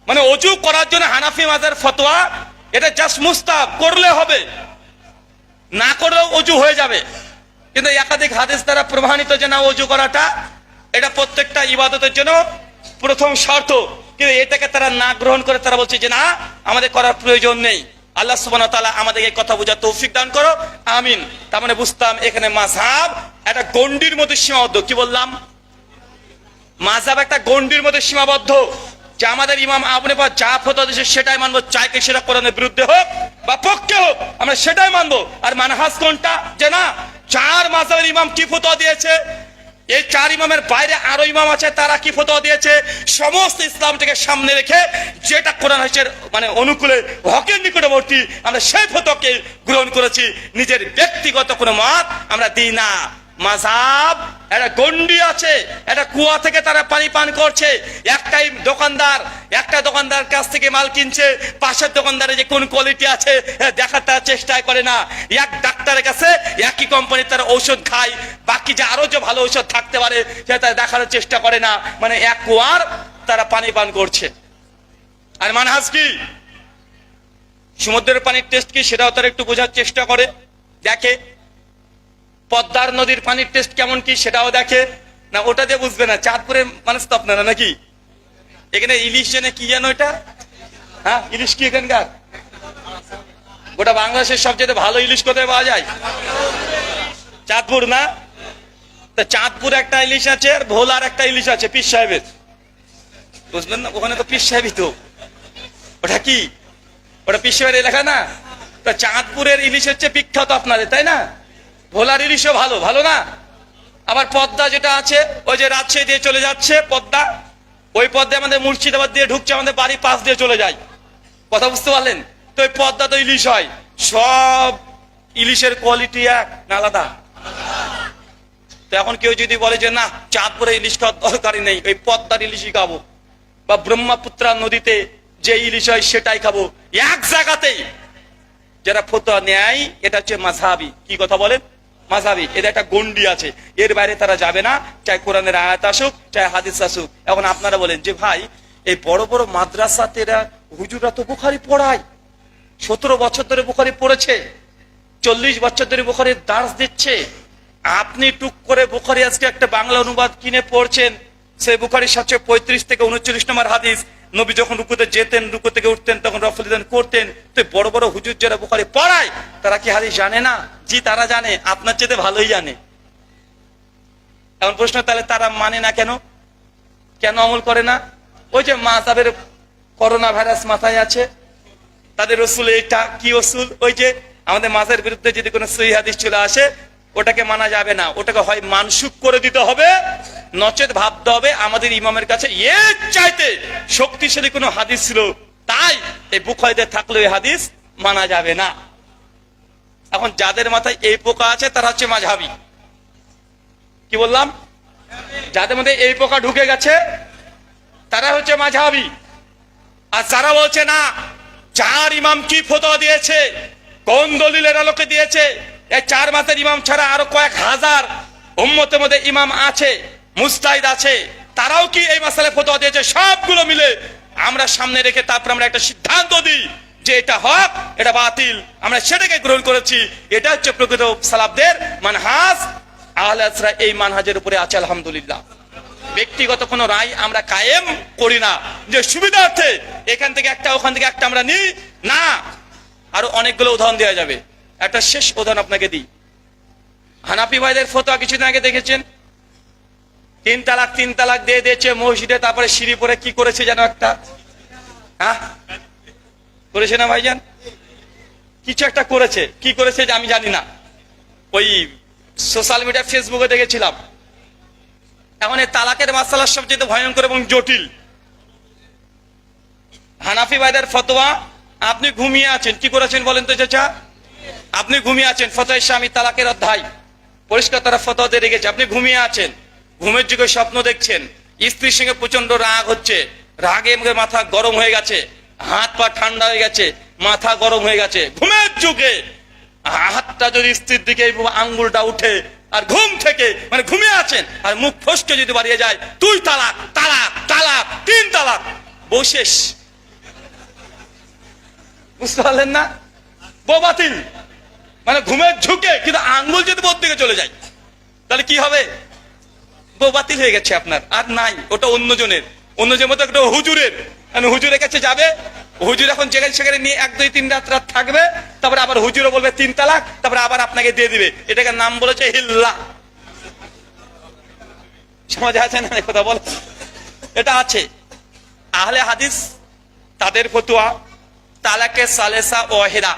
মানে ওযু করার জন্য হানাফি মাযহাবের ফতোয়া এটা জাস্ট মুস্তাহাব, করলে হবে, না করলেও ওযু হয়ে যাবে। কিন্তু একাধিক হাদিস দ্বারা প্রমাণিত যে না, ওযু করাটা এটা প্রত্যেকটা ইবাদতের জন্য প্রথম শর্ত, কিন্তু এটাকে তারা না গ্রহণ করে তারা বলছে যে না, আমাদের করার প্রয়োজন নেই। আল্লাহ সুবহানাহু ওয়া তাআলা আমাদেরকে এই কথা বোঝার তৌফিক দান করো, আমিন। তার মানে বুঝতাম এখানে মাযহাব একটা গণ্ডির মধ্যে সীমাবদ্ধ। কি বললাম? মাযহাব একটা গণ্ডির মধ্যে সীমাবদ্ধ, যে আমাদের ইমাম আবু হানিফা যা ফতোয়া দিয়েছে সেটাই মানবো, চাইকে সেটা কোরআনের বিরুদ্ধে হোক বা পক্ষে হোক, আমরা সেটাই মানবো। আর মানহাজ কোনটা? যে না, চার মাযহাবের ইমাম কি ফতোয়া দিয়েছে, এই চার ইমামের বাইরে আরো ইমাম আছে, তারা কি ফতোয়া দিয়েছে, সমস্ত ইসলামটাকে সামনে রেখে যেটা কোরআন হাদিসের মানে অনুকূলে হকের নিকটবর্তী, আমরা সেই ফতোয়াকে গ্রহণ করেছি, নিজের ব্যক্তিগত কোনো মত আমরা দিই না। মাযহাব একটা গন্ডি আছে, একটা কুয়া থেকে তারা পানি পান করছে। একটা দোকানদার কাছ থেকে মাল কিনছে, পাশের দোকানদারের যে কোন কোয়ালিটি আছে দেখার তারা চেষ্টা করে না। এক ডাক্তারের কাছে একই কোম্পানির তারা ঔষধ খায়, বাকি যে আরো যে ভালো ঔষধ থাকতে পারে সেটা তারা দেখানোর চেষ্টা করে না। মানে এক কুয়ার তারা পানি পান করছে। আর মানহাজ কি? সমুদ্রের পানির টেস্ট কি সেটাও তারা একটু বোঝার চেষ্টা করে, দেখে। পদ্মার নদীর পানির টেস্ট কেমন কি সেটাও দেখে না, ওটা দিয়ে বুঝবে না। চাঁদপুরের মানুষ তো আপনারা নাকি, এখানে ইলিশ জেনে কি জানো এটা? হ্যাঁ, ইলিশ কি এখানকার? গোটা বাংলাদেশের সবচেয়ে ভালো ইলিশ কোথায় পাওয়া যায়? চাঁদপুর না? তা চাঁদপুর একটা ইলিশ আছে, আর ভোলার একটা ইলিশ আছে পীর সাহেবের, বুঝলেন না? ওখানে তো পীর সাহেবই তো। ওটা কি? ওটা পীর সাহেবের এলাকা না? তা চাঁদপুরের ইলিশ হচ্ছে বিখ্যাত আপনাদের, তাই না? ভোলার ইলিশও ভালো, ভালো না? আবার পদ্মা যেটা আছে, ওই যে রাজশাহী দিয়ে চলে যাচ্ছে পদ্মা, ওই পদ্মা আমাদের মুর্শিদাবাদ দিয়ে ঢুকছে, আমাদের বাড়ির পাশ দিয়ে চলে যায়। কথা বুঝতে পারলেন তো? ওই পদ্মা তো ইলিশ হয়। সব ইলিশের কোয়ালিটি এক না আলাদা? তো এখন কেউ যদি বলে যে না, চাঁদপুরে ইলিশ খাওয়ার দরকারই নেই, ওই পদ্মার ইলিশই খাবো, বা ব্রহ্মপুত্রা নদীতে যে ইলিশ হয় সেটাই খাবো, এক জায়গাতেই যারা ফতোয়া নেয় এটা হচ্ছে মাযহাবী। কি কথা বলেন? মাযহাবী। এদের একটা গন্ডি আছে, এর বাইরে তারা যাবে না, চাই কোরআনের আয়াত আসুক, চাই হাদিস আসুক। এখন আপনারা বলেন যে ভাই, এই বড় বড় মাদ্রাসাতে এরা হুজুররা তো বুখারী পড়ায়, 17 বছর ধরে বুখারী পড়েছে, 40 বছর ধরে বুখারীর দার্স দিচ্ছে। আপনি টুক করে বুখারী আজকে একটা বাংলা অনুবাদ কিনে পড়ছেন, সেই বুখারী 735 থেকে 39 নম্বর হাদিস, নবী যখন রুকুতে যেতেন, রুকু থেকে উঠতেন তখন রফলিদান করতেন। তো বড় বড় হুজুর যারা বুখারী পড়ায় তারা কি হাদিস জানে না? জি তারা জানে, আপনার চেয়ে ভালোই জানে। এখন প্রশ্ন, তাহলে তারা মানে না কেন? কেন আমল করে না? ওই যে মাযহাবের করোনা ভাইরাস মাথায় আছে, তাদের রসুল এটা কি রসুল, ওই যে আমাদের মাযহাবের বিরুদ্ধে যদি কোনো সহিহ হাদিস চলে আসে ওটাকে মানা যাবে না, ওটাকে হয় মানসুখ করে দিতে হবে, নচেত ভাবতে হবে আমাদের ইমামের কাছে এর চাইতে শক্তিশালী কোনো হাদিস ছিল, তাই এই বুখারীতে থাকলে এই হাদিস মানা যাবে না। এখন যাদের মাথায় এই পোকা আছে তারা হচ্ছে মাযহাবী। কি বললাম? যাদের মধ্যে এই পোকা ঢুকে গেছে তারা হচ্ছে মাযহাবী। আর যারা বলছে না, চার ইমাম কি ফতোয়া দিয়েছে, কোন দলিলের আলোকে দিয়েছে, এই 4 মাসের ইমাম ছাড়া আরো কয়েক হাজার উম্মতের মধ্যে ইমাম আছে, মুজতাহিদ আছে, তারাও কি এই মাসালায় ফতোয়া দিয়েছে, সবগুলো মিলে আমরা সামনে রেখে তারপর আমরা একটা সিদ্ধান্ত দিই যে এটা হক, এটা বাতিল, আমরা সেটাকে গ্রহণ করেছি। এটা হচ্ছে প্রকৃত সালাফদের মানহাজ। আহলে হাদিসরা এই মানহাজের উপরে আছে আলহামদুলিল্লাহ। ব্যক্তিগত কোনো রায় আমরা কায়েম করি না যে সুবিধার্থে এখান থেকে একটা ওখান থেকে একটা আমরা নিই না। আরো অনেকগুলো উদাহরণ দেওয়া যাবে, একটা শেষ উদাহরণ আপনাকে দিই। হানাফি ভাইদের ফতোয়া কিছুদিন আগে দেখেছেন, 3 তালাক দিয়ে দিয়েছে মসজিদে, তারপরে সিঁড়ি পরে কি করেছে যেন একটা, হ্যাঁ করেছে না ভাইজান? কিছু একটা করেছে, কি করেছে আমি জানি না, ওই সোশ্যাল মিডিয়া ফেসবুকে দেখেছিলাম। এখন এই তালাকের মাসালা সবচেয়ে ভয়ঙ্কর এবং জটিল। হানাফি ভাইদের ফতোয়া, আপনি ঘুমিয়ে আছেন, কি করেছেন বলেন তো চাচা? আপনি ঘুমিয়ে আছেন, ফতোয়া স্বামী তালাকের অধ্যায় পরিষ্কার তারা ফতোয়া দিয়ে রেখেছে। আপনি ঘুমিয়ে আছেন, ঘুমের যুগে স্বপ্ন দেখছেন, স্ত্রীর সঙ্গে প্রচন্ড রাগ হচ্ছে, রাগে মাথা গরম হয়ে গেছে, হাত পা ঠান্ডা হয়ে গেছে, মাথা গরম হয়ে গেছে, ঘুমের যুগে হাতটা যদি স্ত্রীর দিকে আঙ্গুলটা উঠে আর ঘুম থেকে মানে ঘুমিয়ে আছেন আর মুখ ফসকে যদি বাড়িয়ে যায়, 2 তালাক, তালাক, তালাক, 3 তালাক, বউ শেষ। বুঝতে পারলেন না? বউ বাতিল, মানে ঘুমের ঝুঁকে কিন্তু আঙ্গুল যদি বোর দিকে চলে যায় তাহলে কি হবে? বউ বাতিল হয়ে গেছে আপনার, আর নাই, ওটা অন্যজনের মতো একটা হুজুরের, মানে হুজুরের কাছে যাবে, হুজুর এখন যেখানে সেখানে নিয়ে 1 2 3 রাত থাকবে, তারপরে আবার হুজুরও বলবে 3 তালাক, তারপরে আবার আপনাকে দিয়ে দিবে। এটাকে নাম বলেছে হিল্লা। সমাজে আছে না কথা বল? এটা আছে। আহলে হাদিস তাদের ফতোয়া তালাকে সালেসা ওয়াহিদা,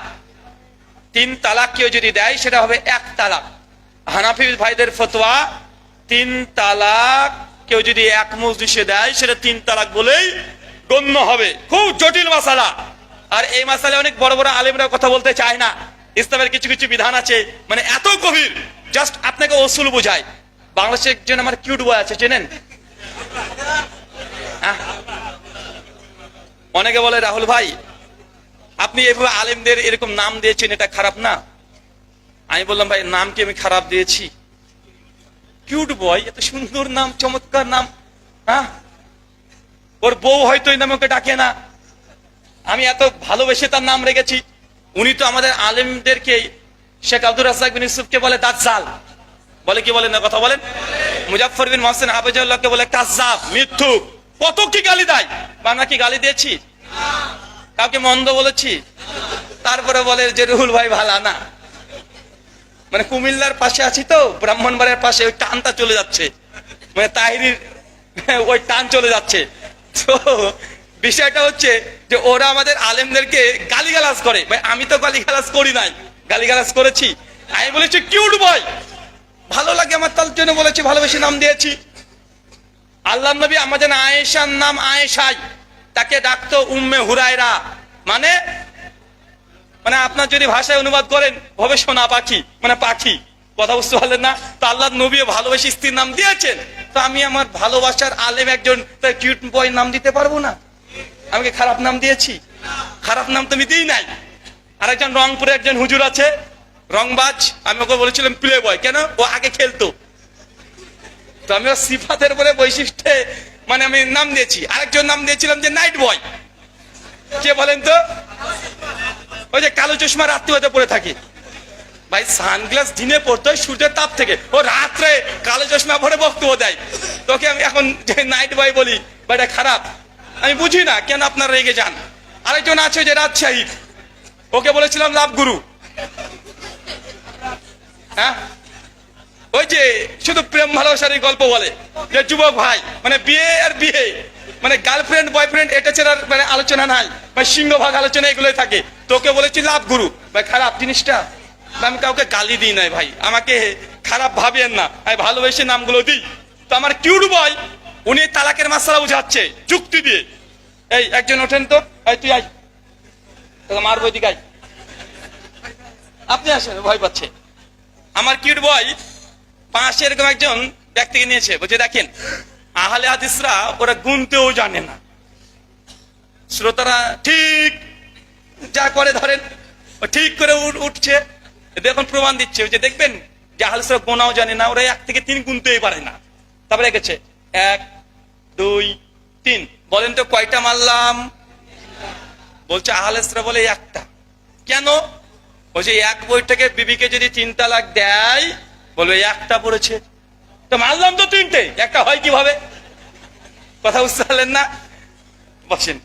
3 তালাক কেউ যদি দেয় সেটা হবে 1 তালাক। হানাফি ভাইদের ফতোয়া 3 তালাক কেউ যদি এক মজলিসে দেয় সেটা 3 তালাক বলেই গণ্য হবে। খুব জটিল মাসালা, আর এই মাসালায় অনেক বড় বড় আলেমরা কথা বলতে চায় না। ইসলামের কিছু কিছু বিধান আছে মানে এত গভীর, জাস্ট আপনাকে উসুল বোঝায়। বাংলাদেশে একজন আমার কিউট বয় আছে, চেনেন? অনেকে বলে, রাহুল ভাই আপনি এভাবে আলেমদের এরকম নাম দিয়েছেন, এটা খারাপ না? আমি বললাম, ভাই নাম কি আমি খারাপ দিয়েছি? কিউট বয়, এত সুন্দর নাম, চমৎকার নাম, হ্যাঁ ওর বউ হয়তো এই নামে ওকে ডাকে না, আমি এত ভালোবেসে তার নাম রেখেছি। উনি তো আমাদের আলেমদেরকে, শেখ আব্দুর রাজ্জাক বিন ইউসুফকে বলে দাজ্জাল, বলে কি বলেন না কথা বলেন? মুজাফফর বিন মহসিন হাফিজাহুল্লাহকে বলে কাযযাব, মিথ্যুক, কত কি গালি দেয়। আমরা কি গালি দিয়েছি? কাউকে মন্দ বলেছি? তারপরে বলে যে রুহুল ভাই ভালো না, মানে কুমিল্লার পাশে আছি তো, ব্রাহ্মণবাড়িয়ার পাশে, ওই টানটা চলে যাচ্ছে, মানে তাহিরির ওই টান চলে যাচ্ছে। তো বিষয়টা হচ্ছে যে ওরা আমাদের আলেমদেরকে গালিগালাজ করে। ভাই আমি তো গালিগালাজ করি নাই, গালিগালাজ করেছি? আমি বলেছি কিউট বয়, ভালো লাগে আমার, তার জন্য বলেছি, ভালোবেসে নাম দিয়েছি। আল্লাহ নবী আমাদের আয়েশার নাম আয়েশাই, তাকে ডাকতো উম্মে হুরায়রা, মানে মানে আপনার যদি ভাষায় অনুবাদ করেন হবে সোনা পাখি, মানে পাখি, কথা বুঝতে পারলেন না? তো আল্লাহ নবী ভালোবেসে স্ত্রীর নাম দিয়েছেন, তো আমি আমার ভালোবাসার আলেম একজন তার কিউট বয় নাম দিতে পারবো না? আমাকে খারাপ নাম দিয়েছি? খারাপ নাম তো আমি দিই নাই। আরেকজন রংপুরে একজন হুজুর আছে, রংবাজ, আমি ওকে বলেছিলাম প্লে বয়, কেন? ও আগে খেলতো, তো আমি ওর সিফাতের বলে বৈশিষ্ট্যে মানে আমি নাম দিয়েছি। আরেকজন নাম দিয়েছিলাম যে নাইট বয়, কে বলেন তো? ওই যে কালো চশমা রাত্রি হতে পরে থাকে, ভাই সানগ্লাস দিনে পড়তে হয় সূর্যের তাপ থেকে, ও রাত্রে কালো চশমা পরে বক্তব্য দেয়। তোকে আমি এখন যে নাইট বয় বলি বা এটা খারাপ, আমি বুঝি না কেন আপনারা রেগে যান। আরেকজন আছে যে রাজশাহী, ওকে বলেছিলাম লাভ গুরু। হ্যাঁ, ওই যে শুধু প্রেম ভালোবাসারই গল্প বলে, যে যুবক ভাই মানে বিয়ে আর বিয়ে মানে গার্লফ্রেন্ড বয়ফ্রেন্ড এটা ছাড়া মানে আলোচনা নাই, মানে সিংহভাগ আলোচনা এগুলোই থাকে। তোকে বলেছি লাভ গুরু, ভাই খারাপ জিনিসটা। আমি কাউকে গালি দিই নাই ভাই, আমাকে খারাপ ভাবেন না, আমি ভালোবেসে নামগুলো দিই। তো আমার কিউট বয় উনি তালাকের মাসালা বুঝাচ্ছে যুক্তি দিয়ে। এই একজন ওঠেন তো, এই তুই আয়, তোকে মারবো, এদিকে আয়। আপনি আসেন, ভয় পাচ্ছে। আমার কিউট বয় পাশে এরকম একজন ব্যক্তিকে নিয়েছে, বলছে দেখেন আহলে হাদিসরা ওরা গুনতেও জানে না, শ্রোতারা ঠিক যা করে ধরেন ও ঠিক করে উঠছে, এখন প্রমাণ দিচ্ছে যে দেখবেন যে আহলে হাদিসরা গোনাও জানে না, ওরা 1 থেকে 3 গুনতেই পারে না। তারপরে গেছে 1 2 3, বলেন তো কয়টা মারলাম? বলছে আহলে হাদিসরা বলে একটা। কেন? বলছে এক বইটাকে বিবিকে যদি 3 তালাক দেয় বলবে একটা পড়েছে, তো মারলাম তো 3টে, একটা হয় কিভাবে? কথা বুঝতে পারলেন না? বসেন।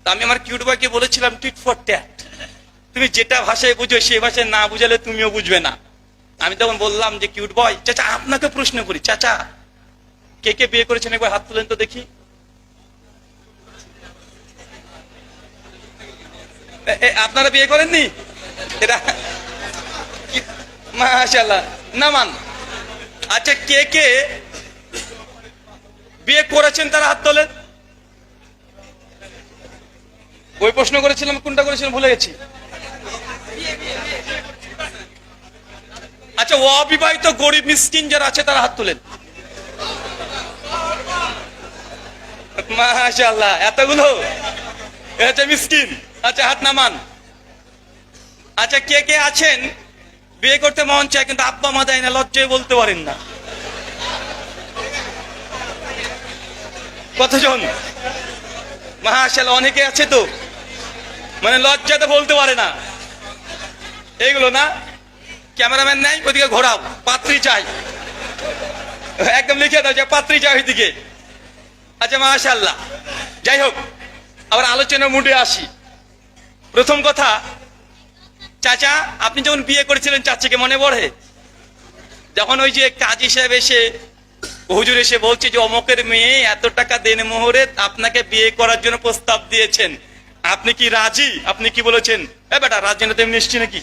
আমি আমার কিউট বয়কে বলেছিলাম টিট ফর ট্যাট, তুমি যেটা ভাষায় বুঝো সেই ভাষায় না বুঝালে তুমিও বুঝবে না। আমি তখন বললাম যে কিউট বয় চাচা আপনাকে প্রশ্ন করি, চাচা কে কে বিয়ে করেছেন একবার হাত তুলেন তো দেখি। আপনারা বিয়ে করেননি? এটা মাশাআল্লাহ, নামান। আচ্ছা কে কে বিয়ে করেছেন তারা হাত তোলেন। ওই প্রশ্ন করেছিলাম, কোনটা করেছিলাম ভুলে গেছি। আচ্ছা অবিবাহিত গরিব মিসকিন যারা আছে তারা হাত তোলেন। মাশাআল্লাহ, এতগুলো এটা মিসকিন। আচ্ছা হাত নামান। আচ্ছা কে কে আছেন বিয়ে করতে মন চায় কিন্তু আব্বা মা দেয় না, লজ্জায় বলতে পারেন না? কতজন? মাশাআল্লাহ, অনেকে আছে তো, মানে লজ্জাতে বলতে পারে না। এইগুলো না, ক্যামেরাম্যান নাই, ওইদিকে ঘোরাও, পাত্রী চাই, একদম লিখে দাও যে পাত্রী চাই ওইদিকে। আচ্ছা মাশাআল্লাহ, যাই হোক আবার আলোচনার মুডে আসি। প্রথম কথা, চাচা আপনি যখন বিয়ে করেছিলেন চাচাকে মনে পড়ে? যখন ওই যে কাজী সাহেব এসে হুজুর এসে বলছে যে অমকের মেয়ে এত টাকা দেন মোহরে আপনাকে বিয়ে করার জন্য প্রস্তাব দিয়েছেন, আপনি কি রাজি? আপনি কি বলেছেন? এ বেটা রাজি না তো এমনি এসছি নাকি?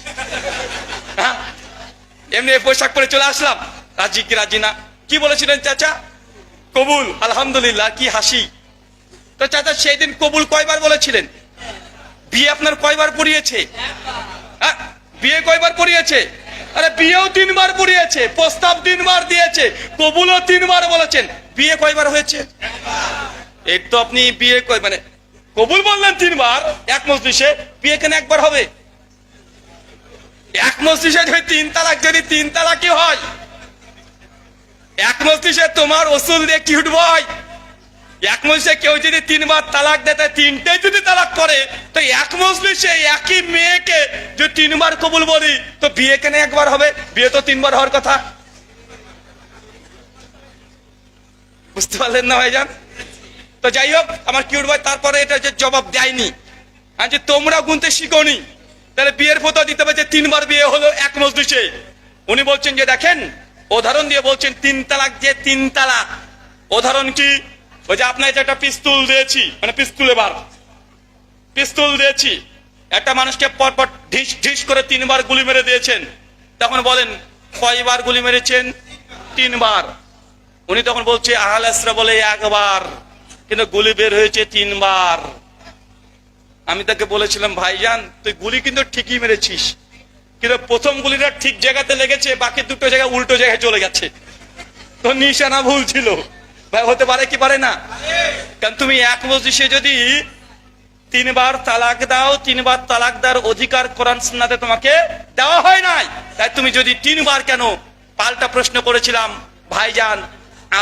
হ্যাঁ, এমনি পোশাক পরে চলে আসলাম, রাজি কি রাজি না? কি বলেছিলেন চাচা? কবুল। আলহামদুলিল্লাহ, কি হাসি। তো চাচা সেই দিন কবুল কয়বার বলেছিলেন? বিয়ে আপনার কয়বার পড়িয়েছে? বিয়ে কয়বার পড়িয়েছে? আরে বিয়েও 3 বার পড়িয়েছে, প্রস্তাব 3 বার দিয়েছে, কবুলও 3 বার বলেছেন, বিয়ে কয়বার হয়েছে? এই তো আপনি বিয়ে মানে কবুল বললেন 3 বার এক মজলিসে, বিয়ে কেন একবার হবে? এক মজলিসে যদি 3 তালাক, যদি 3 তালাকই হয় এক মজলিসে, তোমার ওসুল দিয়ে কি উঠবো? এক মজলিসে কেউ যদি 3 বার তালাক দেয়, 3টে যদি তালাক করে, তো এক মজলিসে একই মেয়েকে যদি 3 বার কবুল বলি, তো বিয়ে কেন একবার হবে? বিয়ে তো 3 বার হওয়ার কথা। বুঝতে পারলেন না ভাইজান? তো যাই হোক, আমার কিউট ভাই তারপরে এটা যে জবাব দেয়নি, আর যে তোমরা গুনতে শিখোনি, তাহলে বিয়ের ফতোয়া দিতে হবে যে 3 বার বিয়ে হলো এক মজলিসে। উনি বলছেন যে দেখেন, উদাহরণ দিয়ে বলছেন 3 তালাক, যে 3 তালাক উদাহরণ কি? ওই যে আপনাকে একটা পিস্তল দিয়েছি, মানে পিস্তল দিয়েছি, একটা মানুষকে পরপর ঢিস ঢিস করে 3 বার গুলি মেরে দিয়েছেন, তখন বলেন কয়বার গুলি মেরেছেন? 3 বার। উনি তখন বলছে আহলে হাদিসরা বলে 1 বার, কিন্তু গুলি বের হয়েছে 3 বার। আমি তাকে বলেছিলাম ভাইজান তুই গুলি কিন্তু ঠিকই মেরেছিস, কিন্তু প্রথম গুলিটা ঠিক জায়গাতে লেগেছে, বাকি 2টো জায়গা উল্টো জায়গায় চলে গেছে, তো নিশানা ভুল ছিল। ভাই হতে পারে কি পারে না? কারণ তুমি এক মজলিসে যদি 3 বার তালাক দাও, 3 বার তালাক দেওয়ার অধিকার কোরআন সুন্নাতে তোমাকে দেওয়া হয় নাই। তাই তুমি যদি 3 বার কেন? পাল্টা প্রশ্ন করেছিলাম ভাইজান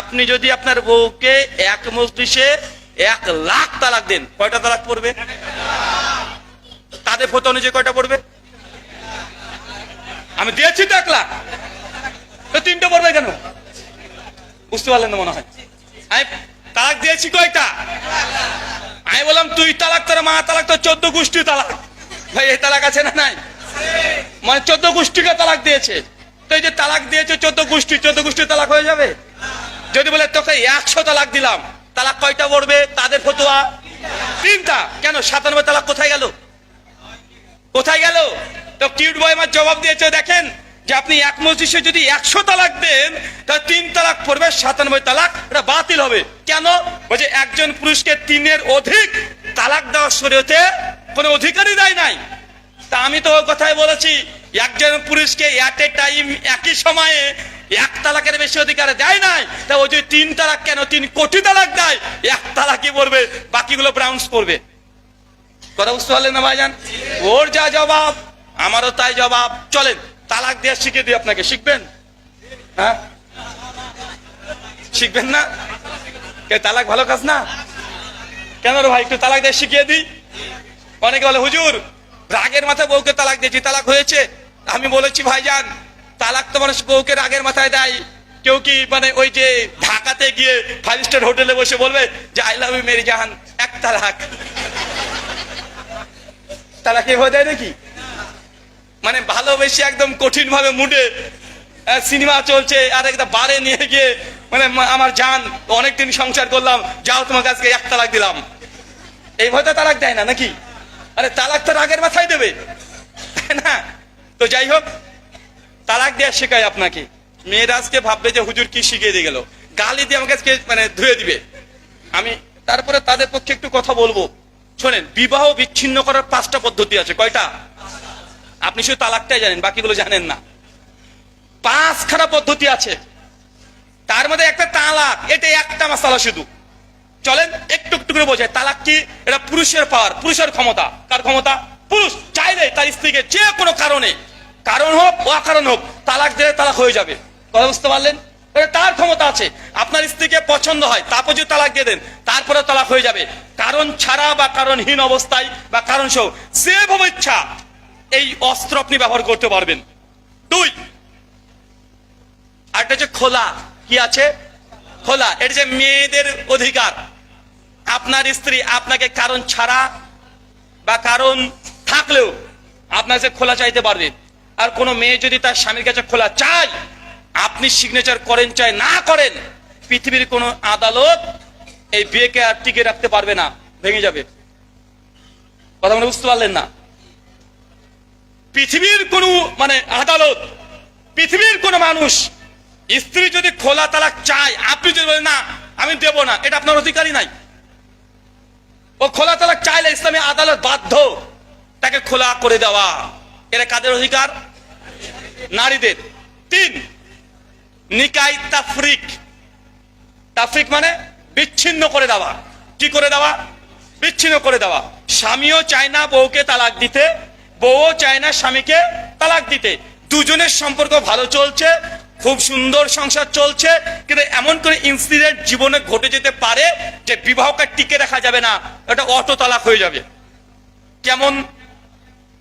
আপনি যদি আপনার বউকে এক মজলিসে 1 লাখ তালাক দেন, কয়টা তালাক পড়বে? তাদের তাদের ফতোয়া অনুযায়ী কয়টা পড়বে? আমি দিয়েছি তো 1 লাখ, তো 3টে পড়বে কেন? বুঝতে পারলেন না মনে হয়। আমি তালাক দিয়েছি কয়টা? আমি বললাম তুই তালাক, তোর মা তালাক, তো 14 গোষ্ঠী তালাক। ভাই এই তালাক আছে না নাই? মানে 14 গোষ্ঠীকে তালাক দিয়েছে। তো এই যে তালাক দিয়েছে 14 গোষ্ঠী তালাক হয়ে যাবে? যদি বলে তোকে 100 তালাক দিলাম, তালাক কয়টা পড়বে? তাদের ফতোয়া 3টা। কেন 97 তালাক কোথায় গেল? কোথায় গেল? তো কিউট বয় আমার জবাব দিয়েছে, দেখেন যে আপনি এক মজলিসে যদি 100 তালাক দেন, তাহলে 3 তালাক পড়বে, 97 তালাক এটা বাতিল হবে। কেন? বলছে একজন পুরুষকে 3-এর অধিক তালাক দেওয়ার শরীয়তে কোনো অধিকারই দেয় নাই। তা আমি তো ওই কথাই বলেছি, একজন পুরুষকে এট এ টাইম একই সময়ে 1 তালাকের বেশি অধিকার দেয় নাই। তা ওই যে 3 তালাক কেন 3 কোটি তালাক দেয়, 1 তালাকই পড়বে, বাকিগুলো ব্রাউন্স করবে। কথা বুঝতে পারলেন না ভাইজান? ওর যা জবাব আমারও তাই জবাব। চলেন তালাক দেওয়া শিখিয়ে দিই আপনাকে, শিখবেন? হ্যাঁ শিখবেন না? তালাক ভালো কাজ না? কেন রে ভাই, একটু তালাক দেওয়া শিখিয়ে দিই। অনেকে বলে হুজুর রাগের মাথায় বউকে তালাক দিয়েছি, তালাক হয়েছে। আমি বলেছি ভাইজান, তালাক তো মানুষ বউকে রাগের মাথায় দেয়। কেউ কি মানে ওই যে ঢাকাতে গিয়ে 5 স্টার হোটেলে বসে বলবে যে আই লাভ ইউ মেরি জাহান, 1 তালাক। তালাক হয়ে যায় নাকি? মানে ভালোবেসে একদম কঠিন ভাবে মুডে সিনেমা চলছে, আর একটা বারে নিয়ে গিয়ে মানে আমার জান অনেকদিন সংসার করলাম, যাও তোমাকে আজকে 1 তালাক দিলাম, এই ভয়টা তালাক দেয় না নাকি? আরে তালাক তো রাগের মাথায় দেবে না? তো যাই হোক, তালাক দেওয়া শেখায় আপনাকে। মেয়েরা আজকে ভাববে যে হুজুর কি শিখিয়ে দিয়ে গেল, গালি দিয়ে আমাকে আজকে মানে ধুয়ে দিবে। আমি তারপরে তাদের পক্ষে একটু কথা বলবো। শোনেন, বিবাহ বিচ্ছিন্ন করার 5টা পদ্ধতি আছে। কয়টা? আপনি শুধু তালাকটাই জানেন, বাকিগুলো জানেন না। 5খানা পদ্ধতি আছে, তার মধ্যে একটা তালাক। এটা একটা মাসালা শুধু। চলেন একটু একটু করে বোঝায়। তালাক কি? এটা পুরুষের পাওয়ার, পুরুষের ক্ষমতা। কার ক্ষমতা? পুরুষ চাইলে তার স্ত্রীকে যে কোনো কারণে, কারণ হোক অকারণ হোক, তালাক দিলে তালাক হয়ে যাবে। কথা বুঝতে পারলেন? তার ক্ষমতা আছে। আপনার স্ত্রীকে পছন্দ হয়, তারপর যদি তালাক দিয়ে দেন, তারপরে তালাক হয়ে যাবে। কারণ ছাড়া বা কারণহীন অবস্থায় বা কারণ সহ যেভাবে ইচ্ছা এই অস্ত্র আপনি ব্যবহার করতে পারবেন। 2, আরেকটা হচ্ছে খোলা। কি আছে? খোলা। এটা যে মেয়েদের অধিকার। আপনার স্ত্রী আপনাকে কারণ ছাড়া বা কারণ থাকলেও আপনার কাছে খোলা চাইতে পারবে। আর কোন মেয়ে যদি তার স্বামীর কাছে খোলা চায়, আপনি সিগনেচার করেন চাই না করেন, পৃথিবীর কোন আদালত এই বিয়েকে আর টিকে রাখতে পারবে না, ভেঙে যাবে। কথা মনে বুঝতে পারলেন না? পৃথিবীর কোন মানে আদালত, পৃথিবীর কোন মানুষ স্ত্রী যদি খোলা তালাক চায়, আপনি যদি বলেন না আমি দেব না, এটা আপনার অধিকারই নাই। ও খোলা তালাক চাইলে ইসলামী আদালত বাধ্য তাকে খোলা করে দেওয়া। এটা কাদের অধিকার? নারীদের। 3, নিকাই তাফরিক। তাফরিক মানে বিচ্ছিন্ন করে দেওয়া। কি করে দেওয়া? বিচ্ছিন্ন করে দেওয়া। স্বামীও চায় না বউকে তালাক দিতে, বউও চায় না স্বামীকে তালাক দিতে। দুজনের সম্পর্ক ভালো চলছে, খুব সুন্দর সংসার চলছে, কিন্তু এমন করে ইনসিডেন্ট জীবনে ঘটে যেতে পারে যে বিবাহকে টিকে রাখা যাবে না, এটা অটো তালাক হয়ে যাবে। কেমন?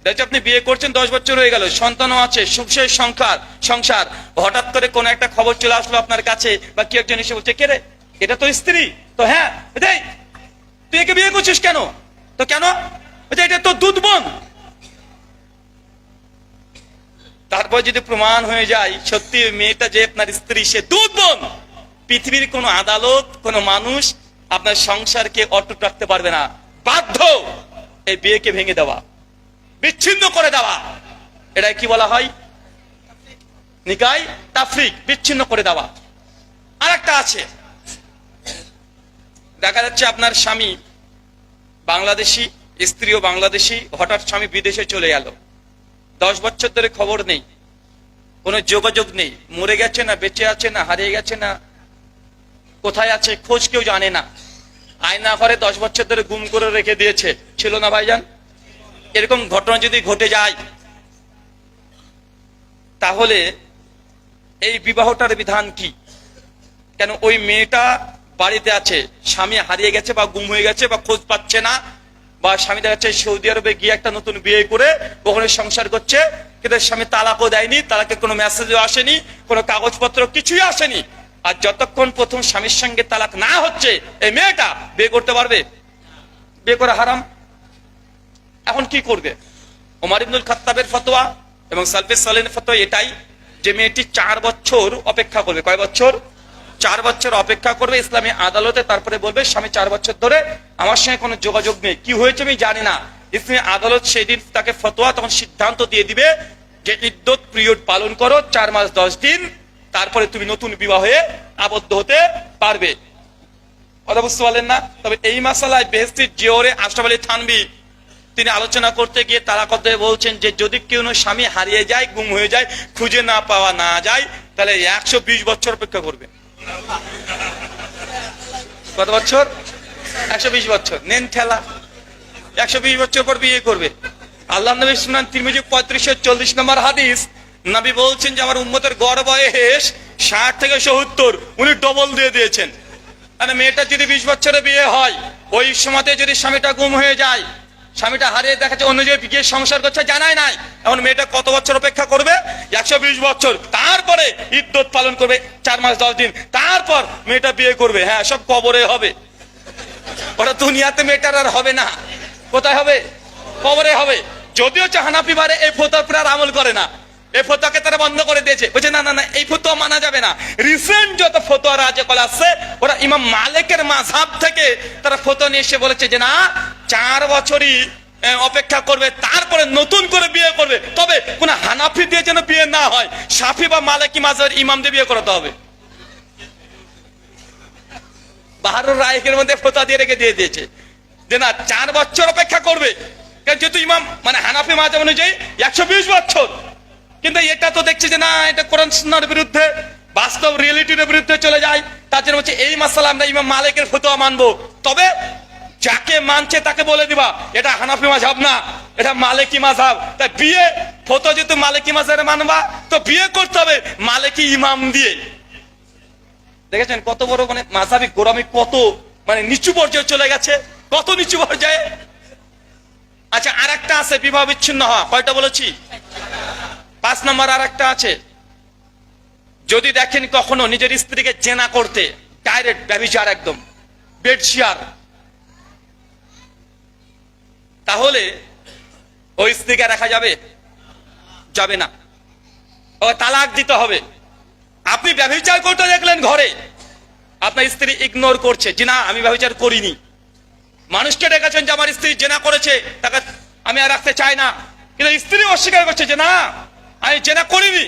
দেখছি আপনি বিয়ে করছেন 10 বছর হয়ে গেল, সন্তানও আছে, সুখের সংসার, হঠাৎ করে কোন একটা খবর চলে আসলো আপনার কাছে, বা কি একজন এসে বলছে কে রে, এটা তো স্ত্রী। তো হ্যাঁ, তুই একে বিয়ে করছিস কেন? তো কেন? এটা তো দুধ বোন। তারপর যদি প্রমাণ হয়ে যায় সত্যি মেয়েটা যে আপনার স্ত্রী, সে দুধ বোন, পৃথিবীর কোন আদালত, কোন মানুষ আপনার সংসারকে অটুট রাখতে পারবে না। বাধ্য এই বিয়েকে ভেঙে দেওয়া, বিচ্ছিন্ন করে দেওয়া। এটা কি বলা হয়? নিকাই তাফরিক, বিচ্ছিন্ন করে দেওয়া। আর একটা আছে, দেখা যাচ্ছে আপনার স্বামী বাংলাদেশি, স্ত্রীও বাংলাদেশি, হঠাৎ স্বামী বিদেশে চলে গেল, 10 বছর ধরে খবর নেই, কোনো যোগাযোগ নেই, মরে গেছে না বেঁচে আছে না হারিয়ে গেছে না কোথায় আছে খোঁজ কেউ জানে না। আয়না ঘরে 10 বছর ধরে গুম করে রেখে দিয়েছে, ছিল না ভাইজান? এরকম ঘটনা যদি ঘটে যায়, তাহলে এই বিবাহটার বিধান কি? কেন ওই মেয়েটা বাড়িতে আছে, স্বামী হারিয়ে গেছে বা গুম হয়ে গেছে বা খোঁজ পাচ্ছে না, বা স্বামী দেখা যাচ্ছে সৌদি আরবে গিয়ে একটা নতুন বিয়ে করে ওখানে সংসার করছে, কিন্তু স্বামী তালাকও দেয়নি, তালাকের কোনো মেসেজও আসেনি, কোনো কাগজপত্র কিছুই আসেনি। আর যতক্ষণ প্রথম স্বামীর সঙ্গে তালাক না হচ্ছে এই মেয়েটা বিয়ে করতে পারবে? বিয়ে করা হারাম। এখন কি করবে? ওমর ইবনুল খাত্তাবের ফতোয়া এবং সালফে সালেহিনের ফতোয়া এটাই যে মেয়েটি 4 বছর অপেক্ষা করবে। কয় বছর? 4 বছর অপেক্ষা করবে ইসলামী আদালতে, তারপরে বলবে স্বামী 4 বছর ধরে আমার সঙ্গে কোনো যোগাযোগ নেই, কি হয়েছে আমি জানি না। ইসলামী আদালত সেই দিন তাকে ফতোয়া তখন সিদ্ধান্ত দিয়ে দিবে যে ইদ্যত পিরিয়ড পালন করো 4 মাস 10 দিন, তারপরে তুমি নতুন বিবাহে আবদ্ধ হতে পারবে। কথা বুঝতে পারলেন না? তবে এই মাসালায় বেহেশতির জিওরে আশরাফ আলী থানভী তিনি আলোচনা করতে গিয়ে তারা কথা বলছেন যে যদি কেউ স্বামী হারিয়ে যায়, গুম হয়ে যায়, খুঁজে না পাওয়া না যায়, তাহলে 120 বছর অপেক্ষা করবে। কত বছর? 120 বছর। নেন ঠেলা, 120 বছর পর বিয়ে করবে। আল্লাহ নবী সুনান তিরমিজি 3540 নম্বর হাদিস, নবী বলছেন যে আমার উম্মতের গড় বয়স 60 থেকে 70, উনি ডবল দিয়ে দিয়েছেন। মানে মেয়েটা যদি 20 বছরে বিয়ে হয়, ওই সময়তে যদি স্বামীটা গুম হয়ে যায়, স্বামীটা হারিয়ে দেখা যাচ্ছে অন্য জায়গায় গিয়ে সংসার করছে, জানাই নাই, এখন মেয়েটা কত বছর অপেক্ষা করবে? 120 বছর। তারপরে ইদ্যত পালন করবে 4 মাস 10 দিন, তারপর মেয়েটা বিয়ে করবে। হ্যাঁ, সব কবরে হবে, ওটা দুনিয়াতে মেয়েটার আর হবে না। কোথায় হবে? কবরে হবে। যদিও হানাফি বারে এই ফতোয়ার উপর আর আমল করে না, এই ফতোয়াকে তারা বন্ধ করে দিয়েছে, বলছে না না না এই ফতোয়া মানা যাবে না। রিসেন্ট যত ফতোয়া রাজেকল আছে ওরা ইমাম মালিকের মাযহাব থেকে তারা ফতোয়া নিয়ে এসে বলেছে যে না, 4 বছরই অপেক্ষা করবে, তারপরে নতুন করে বিয়ে করবে। তবে কোন হানাফি দিয়ে যেন বিয়ে না হয়, শাফি বা মালিকি মাযহাবের ইমাম দিয়ে বিয়ে করাতে হবে। বাহারুর রায়ের মধ্যে ফতোয়া দিয়ে রেখে দিয়ে দিয়েছে যে না, 4 বছর অপেক্ষা করবে, যেহেতু ইমাম মানে হানাফি মাযহাব অনুযায়ী 120 বছর। কিন্তু এটা তো দেখছে যে না, এটা কোরআন সুন্নাহর বিরুদ্ধে, বাস্তব রিয়েলিটির বিরুদ্ধে চলে যায়। তার জন্য হচ্ছে এই মাসালা আমরা ইমাম মালিকের ফতোয়া মানবো। তবে যাকে মানছে তাকে বলে দিবা এটা হানাফি মাযহাব না, এটা মালিকি মাযহাব। তাই বিয়ে ফতোয়া যেহেতু মালিকি মাযহাবে মানবা, তো বিয়ে করতে হবে মালিকি ইমাম দিয়ে। দেখেছেন কত বড় মানে মাযহাবি গোরামি, কত মানে নিচু পর্যায়ে চলে গেছে, কত নিচু পর্যায়ে। আচ্ছা, আর একটা আছে বিবাহ বিচ্ছিন্ন হওয়া। কয়টা বলেছি? 5 নম্বর আর একটা আছে, যদি দেখেন কখনো নিজের স্ত্রীকে জেনা করতে, ডাইরেক্ট ব্যভিচার, একদম বেডশিয়ার, তাহলে ওই স্ত্রীকে রাখা যাবে? যাবে না, ও তালাক দিতে হবে। আপনি ব্যভিচার করতে দেখলেন ঘরে, আপনার স্ত্রী ইগনোর করছে যে না আমি ব্যভিচার করিনি, মানুষকে ডেকেছেন যে আমার স্ত্রী জেনা করেছে, তাকে আমি আর রাখতে চাই না, কিন্তু স্ত্রী অস্বীকার করছে যে না আমি জেনা করিনি।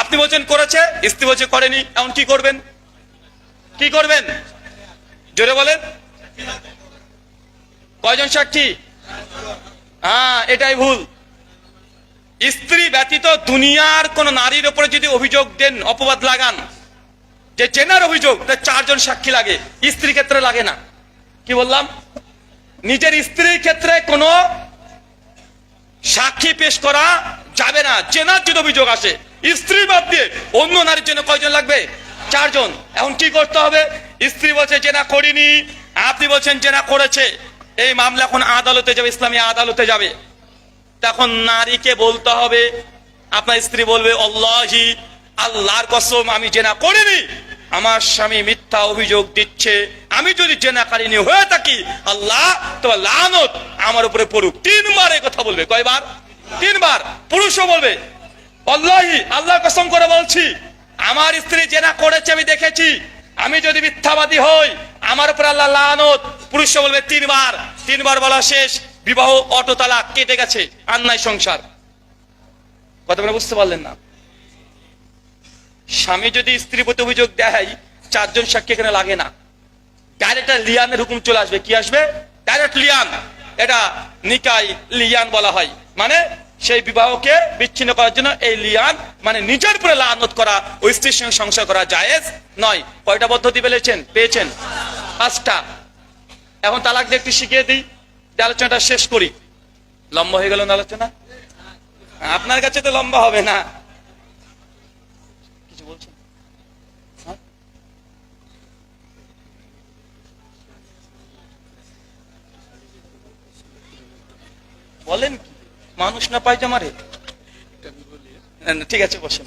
আপনি বলছেন করেছে, স্ত্রী বলছে করেনি, এখন কি করবেন? কি করবেন? জোরে বলেন। কয়জন সাক্ষী? হ্যাঁ, এটাই ভুল। স্ত্রী ব্যতীত দুনিয়ার কোন নারীর উপরে যদি অভিযোগ দেন, অপবাদ লাগান যে জেনার অভিযোগ, তার 4 জন সাক্ষী লাগে, স্ত্রীর ক্ষেত্রে লাগে না। কি বললাম? নিজের স্ত্রীর ক্ষেত্রে কোনো সাক্ষী পেশ করা যাবে না। জেনার যদি অভিযোগ আসে, স্ত্রী বাদ দিয়ে অন্য নারীর জন্য কয়জন লাগবে? 4 জন। এখন কি করতে হবে? স্ত্রী বলছে জেনা করিনি, আপনি বলছেন জেনা করেছে, এই মামলা এখন আদালতে যাবে, ইসলামী আদালতে যাবে। তখন নারীকে বলতে হবে, আপনার স্ত্রী বলবে আল্লাহি, আল্লাহর কসম আমি জেনা করিনি, আমার স্বামী মিথ্যা অভিযোগ দিচ্ছে, আমি যদি জেনাকারিনী হয়ে থাকি আল্লাহ তোমার লানত আমার উপরে পড়ুক। 3 বার এই কথা বলবে। কয়বার? 3 বার। পুরুষও বলবে আল্লাহি, আল্লাহর কসম করে বলছি আমার স্ত্রী জেনা করেছে, আমি দেখেছি, আমি যদি মিথ্যাবাদী হই আমার উপরে আল্লাহ লানত। পুরুষও বলবে 3 বার। 3 বার বলা শেষ, বিবাহ অটো তালাক, কেটে গেছে, আর নাই সংসার। কথা বলে বুঝতে পারলেন না? স্বামী যদি স্ত্রীর প্রতি অভিযোগ দেয়, 4 জন সাক্ষী এখানে লাগে না, ডাইরেক্ট লিয়ানের হুকুম চলে আসবে। কি আসবে? ডাইরেক্ট লিয়ান। এটা নিকাই লিয়ান বলা হয়, মানে সেই বিবাহকে বিচ্ছিন্ন করার জন্য এই লিয়ান, মানে নিজের উপরে লানত করা, ওই স্ত্রীর সঙ্গে সংসার করা জায়েজ নয়। কয়টা পদ্ধতি পেয়েছেন? 5টা। এখন তালাক দিয়ে একটু শিখিয়ে দিই, আলোচনাটা শেষ করি। লম্বা হয়ে গেল না আলোচনা? আপনার কাছে তো লম্বা হবে না। কিছু বলছেন? বলেন কি, মানুষ না পায়জামারে? ঠিক আছে, বসেন।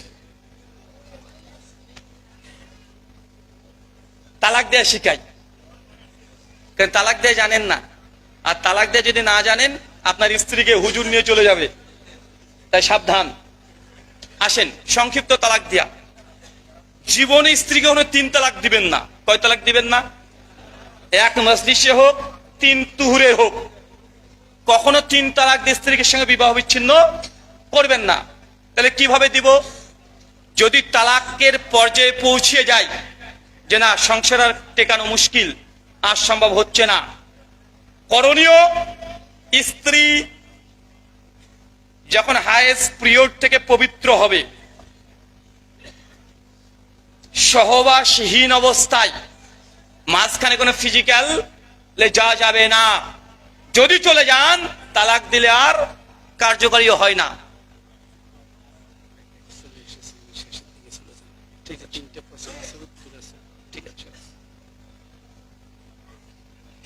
তালাক দেয়া শিখাই, কারণ তালাক দেয়া জানেন না, আর তালাক দেয়া যদি না জানেন আপনার স্ত্রীকে হুজুর নিয়ে চলে যাবে, তাই সাবধান। আসেন, সংক্ষিপ্ত তালাক দেয়া। জীবনে স্ত্রীকে কোনো 3 তালাক দিবেন না। কয় তালাক দিবেন না? 1 মজলিসে হোক, 3 তুহুরে হোক, কখনো 3 তালাক দিয়ে স্ত্রীর সঙ্গে বিবাহ বিচ্ছিন্ন করবেন না। তাহলে কিভাবে দিব? যদি তালাকের পর্যায়ে পৌঁছে যায় যে না, সংসার আর টেকানো মুশকিল, আর সম্ভব হচ্ছে না, করণীয়, স্ত্রী যখন হায়েস্ট পিরিয়ড থেকে পবিত্র হবে, সহবাসহীন অবস্থায় মাঝখানে কোনো ফিজিক্যাল যাওয়া যাবে না। যদি চলে যান, তালাক দিলে আর কার্যকরী হয় না।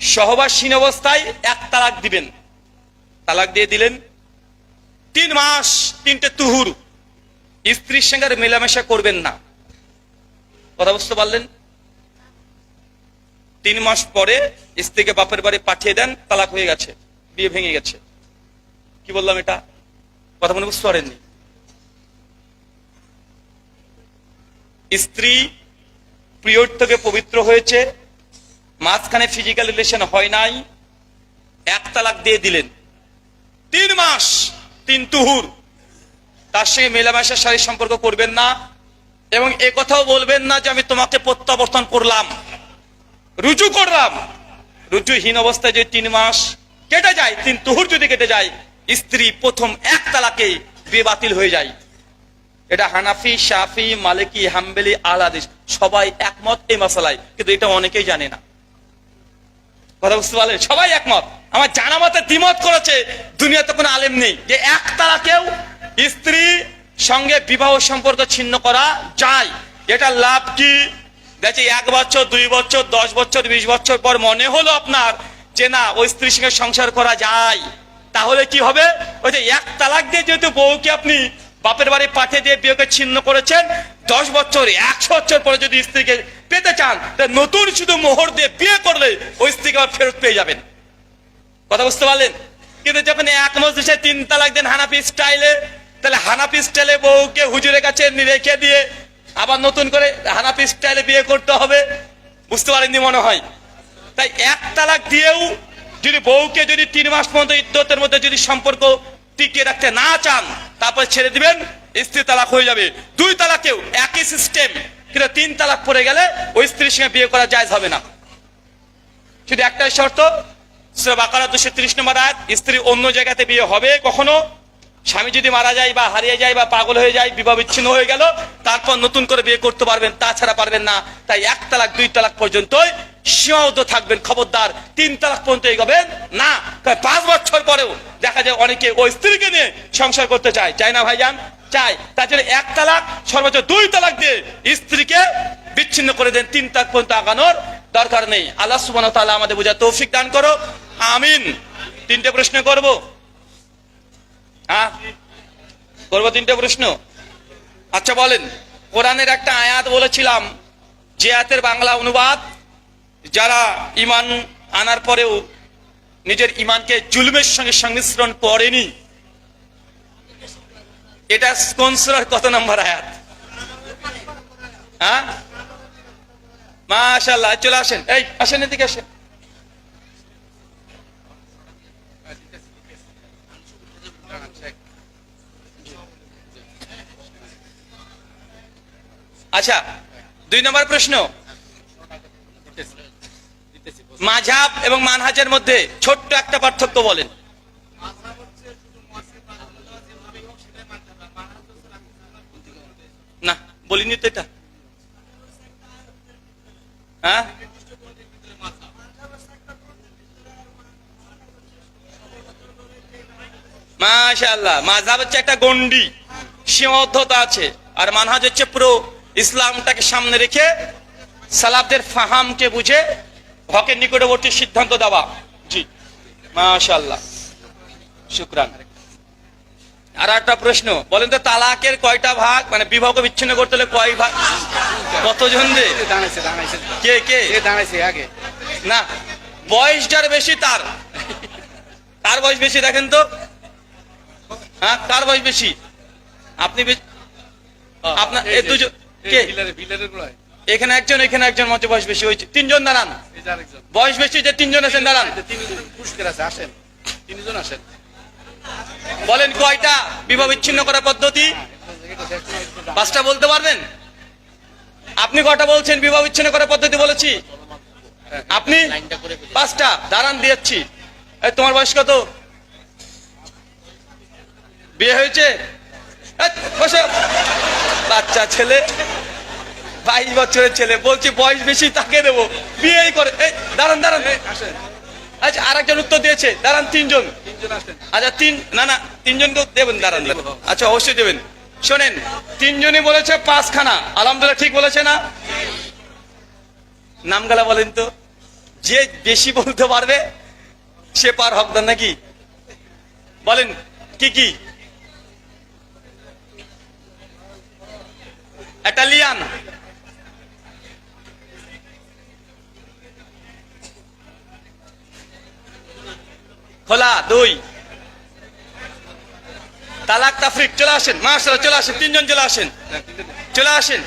সহবাসহীন অবস্থায় 1 তালাক দিবেন। তালাক দিয়ে দিলেন, 3 মাস 3টে তুহুর স্ত্রীর সঙ্গে আর মেলামেশা করবেন না। কথা বুঝতে পারলেন? 3 মাস পরে স্ত্রীকে বাপের বাড়ি পাঠিয়ে দেন, তালাক হয়ে গেছে, বিয়ে ভেঙে গেছে। কি বললাম এটা? কথা মনে বুঝতে পারেননি? স্ত্রী পিরিয়ড থেকে পবিত্র হয়েছে, মাঝখানে ফিজিক্যাল রিলেশন হয় নাই, 1 তালাক দিয়ে দিলেন, 3 মাস 3 তুহুর তার সঙ্গে মেলামেশার শারীরিক সম্পর্ক করবেন না, এবং এ কথাও বলবেন না যে আমি তোমাকে প্রত্যাবর্তন করলাম, রুজু করলাম। রুজুহীন অবস্থায় যে 3 মাস কেটে যায়, 3 তুহুর যদি কেটে যায়, স্ত্রী প্রথম 1 তালাকে বিয়ে বাতিল হয়ে যায়। এটা হানাফি, শাফি, মালিকি, হাম্বলি, আহলে হাদিস সবাই একমত এই মাসালায়, কিন্তু এটা অনেকেই জানে না। কথা বুঝতে পারলেন? সবাই একমত। আমার জানা মতে দ্বিমত করেছে, দুনিয়াতে কোনো আলেম নেই যে 1 তালাকেও স্ত্রী সঙ্গে বিবাহ সম্পর্ক ছিন্ন করা যায়। এটা লাভ কি? দেখছি 1 বছর, 2 বছর, 10 বছর, 20 বছর পর মনে হলো আপনার যে না, ওই স্ত্রীর সঙ্গে সংসার করা যায়, তাহলে কি হবে? ওই যে 1 তালাক দিয়ে যেহেতু বউকে আপনি বাপের বাড়ি পাঠিয়ে দিয়ে বিয়েকে ছিন্ন করেছেন, 10 বছর, 100 বছর পরে যদি স্ত্রীকে পেতে চান, তাহলে নতুন শুধু মোহর দিয়ে বিয়ে করলে ওই স্ত্রীকে আবার ফেরত পেয়ে যাবেন। কথা বুঝতে পারলেন? কিন্তু যখন 1 মজলিসে 3 তালাক দেন হানাফি স্টাইলে, তাহলে হানাফি স্টাইলে বউকে হুজুরের কাছে রেখে দিয়ে আবার নতুন করে হানাফি স্টাইলে বিয়ে করতে হবে। বুঝতে পারেননি মনে হয়? তাই 1 তালাক দিয়েও যদি বউকে যদি 3 মাস পর্যন্ত ইদ্যতের মধ্যে যদি সম্পর্ক টিকিয়ে রাখতে না চান, তারপর ছেড়ে দিবেন, স্ত্রী তালাক হয়ে যাবে। 2 তালাকেও একই সিস্টেম, কিন্তু 3 তালাক পড়ে গেলে ওই স্ত্রীর সঙ্গে বিয়ে করা জায়েজ হবে না। শুধু একটাই শর্ত, সূরা বাকারা 230 নম্বর আয়াত, স্ত্রী অন্য জায়গাতে বিয়ে হবে কখনো, স্বামী যদি মারা যায় বা হারিয়ে যায় বা পাগল হয়ে যায়, বিবাহ বিচ্ছিন্ন হয়ে গেল, তারপর নতুন করে বিয়ে করতে পারবেন, তাছাড়া পারবেন না। তাই 1 তালাক 2 তালাক পর্যন্তই সীমাবদ্ধ থাকবেন, খবরদার 3 তালাক পর্যন্ত এগোবেন না। 5 বছর পরেও দেখা যায় অনেকে ওই স্ত্রীকে নিয়ে সংসার করতে চায়, চায় না ভাইজান? চায়। তার জন্য 1 তালাক, সর্বোচ্চ 2 তালাক দিয়ে স্ত্রীকে বিচ্ছিন্ন করে দেন, 3 তালাক পর্যন্ত আগানোর দরকার নেই। আল্লাহ সুবহানাহু ওয়া তাআলা আমাদের বোঝার তৌফিক দান করো, আমিন। 3টে প্রশ্ন করব, হ্যাঁ করবো 3টে প্রশ্ন। আচ্ছা বলেন, কোরআনের একটা আয়াত বলেছিলাম, যে আয়াতের বাংলা অনুবাদ, যারা ঈমান আনার পরেও নিজের ঈমানকে জুলুমের সঙ্গে সংমিশ্রণ করেনি, এটা কোন সূরার কত নম্বর আয়াত? হ্যাঁ, মাশাআল্লাহ। চলে আসেন, এই আসেন, এদিকে আসেন। আচ্ছা, 2 নম্বর প্রশ্ন, মাযহাব এবং মানহাজের মধ্যে ছোট্ট একটা পার্থক্য বলেন। না, বলিনি তো এটা। হ্যাঁ, মাশাআল্লাহ। মাযহাব হচ্ছে একটা গন্ডি, সীমাবদ্ধতা আছে, আর মানহাজ হচ্ছে পুরো ইসলামটাকে সামনে রেখে সালাফদের ফাহামকে বুঝে হকের নিকটবর্তী সিদ্ধান্ত দেওয়া। জি, মাশাআল্লাহ। শুকরান। আর একটা প্রশ্ন বলেন তো, তালাকের কয়টা ভাগ, মানে বিবাহ বিচ্ছিন্ন করতে হলে কয় ভাগ, কতজন রে? কে কে দাঁড়াইছে আগে? না, বয়স যার বেশি তার, কার বয়স বেশি দেখেন তো, হ্যাঁ কার বয়স বেশি? আপনি আপনার এই দুজন কে? এখানে একজন, এখানে একজন, মঞ্চে বয়স বেশি হয়েছে, তিনজন দাঁড়ান, বয়স বেশি যে তিনজন আছেন দাঁড়ান। আসেন, তিনজন আসেন। বলেন কয়টা বিবাহ বিচ্ছিন্ন করার পদ্ধতি? পাঁচটা বলতে পারবেন? আপনি কয়টা বলছেন বিবাহ বিচ্ছিন্ন করার পদ্ধতি বলেছি? আপনি পাঁচটা। দাঁড়ান দিয়েছি। এই তোমার বয়স কত? বিয়ে হয়েছে? বসে, বাচ্চা ছেলে, 22 বছরের ছেলে, বলছি বয়স বেশি তাকে দেবো, বিয়েই করে। এই দাঁড়ান দাঁড়ান, আসেন। আচ্ছা আর একজন উত্তর দিয়েছে, দাঁড়ান তিনজন। আসেন। আচ্ছা না না, তিনজনকে দেবেন, দাঁড়ান দাঁড়ান। আচ্ছা অবশ্যই দেবেন। শোনেন, তিনজনই বলেছে 5খানা, আলহামদুলিল্লাহ ঠিক বলেছে না? নামগুলা বলেন তো, যে বেশি বলতে পারবে সে পার হকদার নাকি? বলেন কি কি? ইটালিয়ান, খোলা 2, তালাক তাফরিক। চলে আসেন, মাশাআল্লাহ চলে আসেন, তিনজন চলে আসেন, চলে আসেন।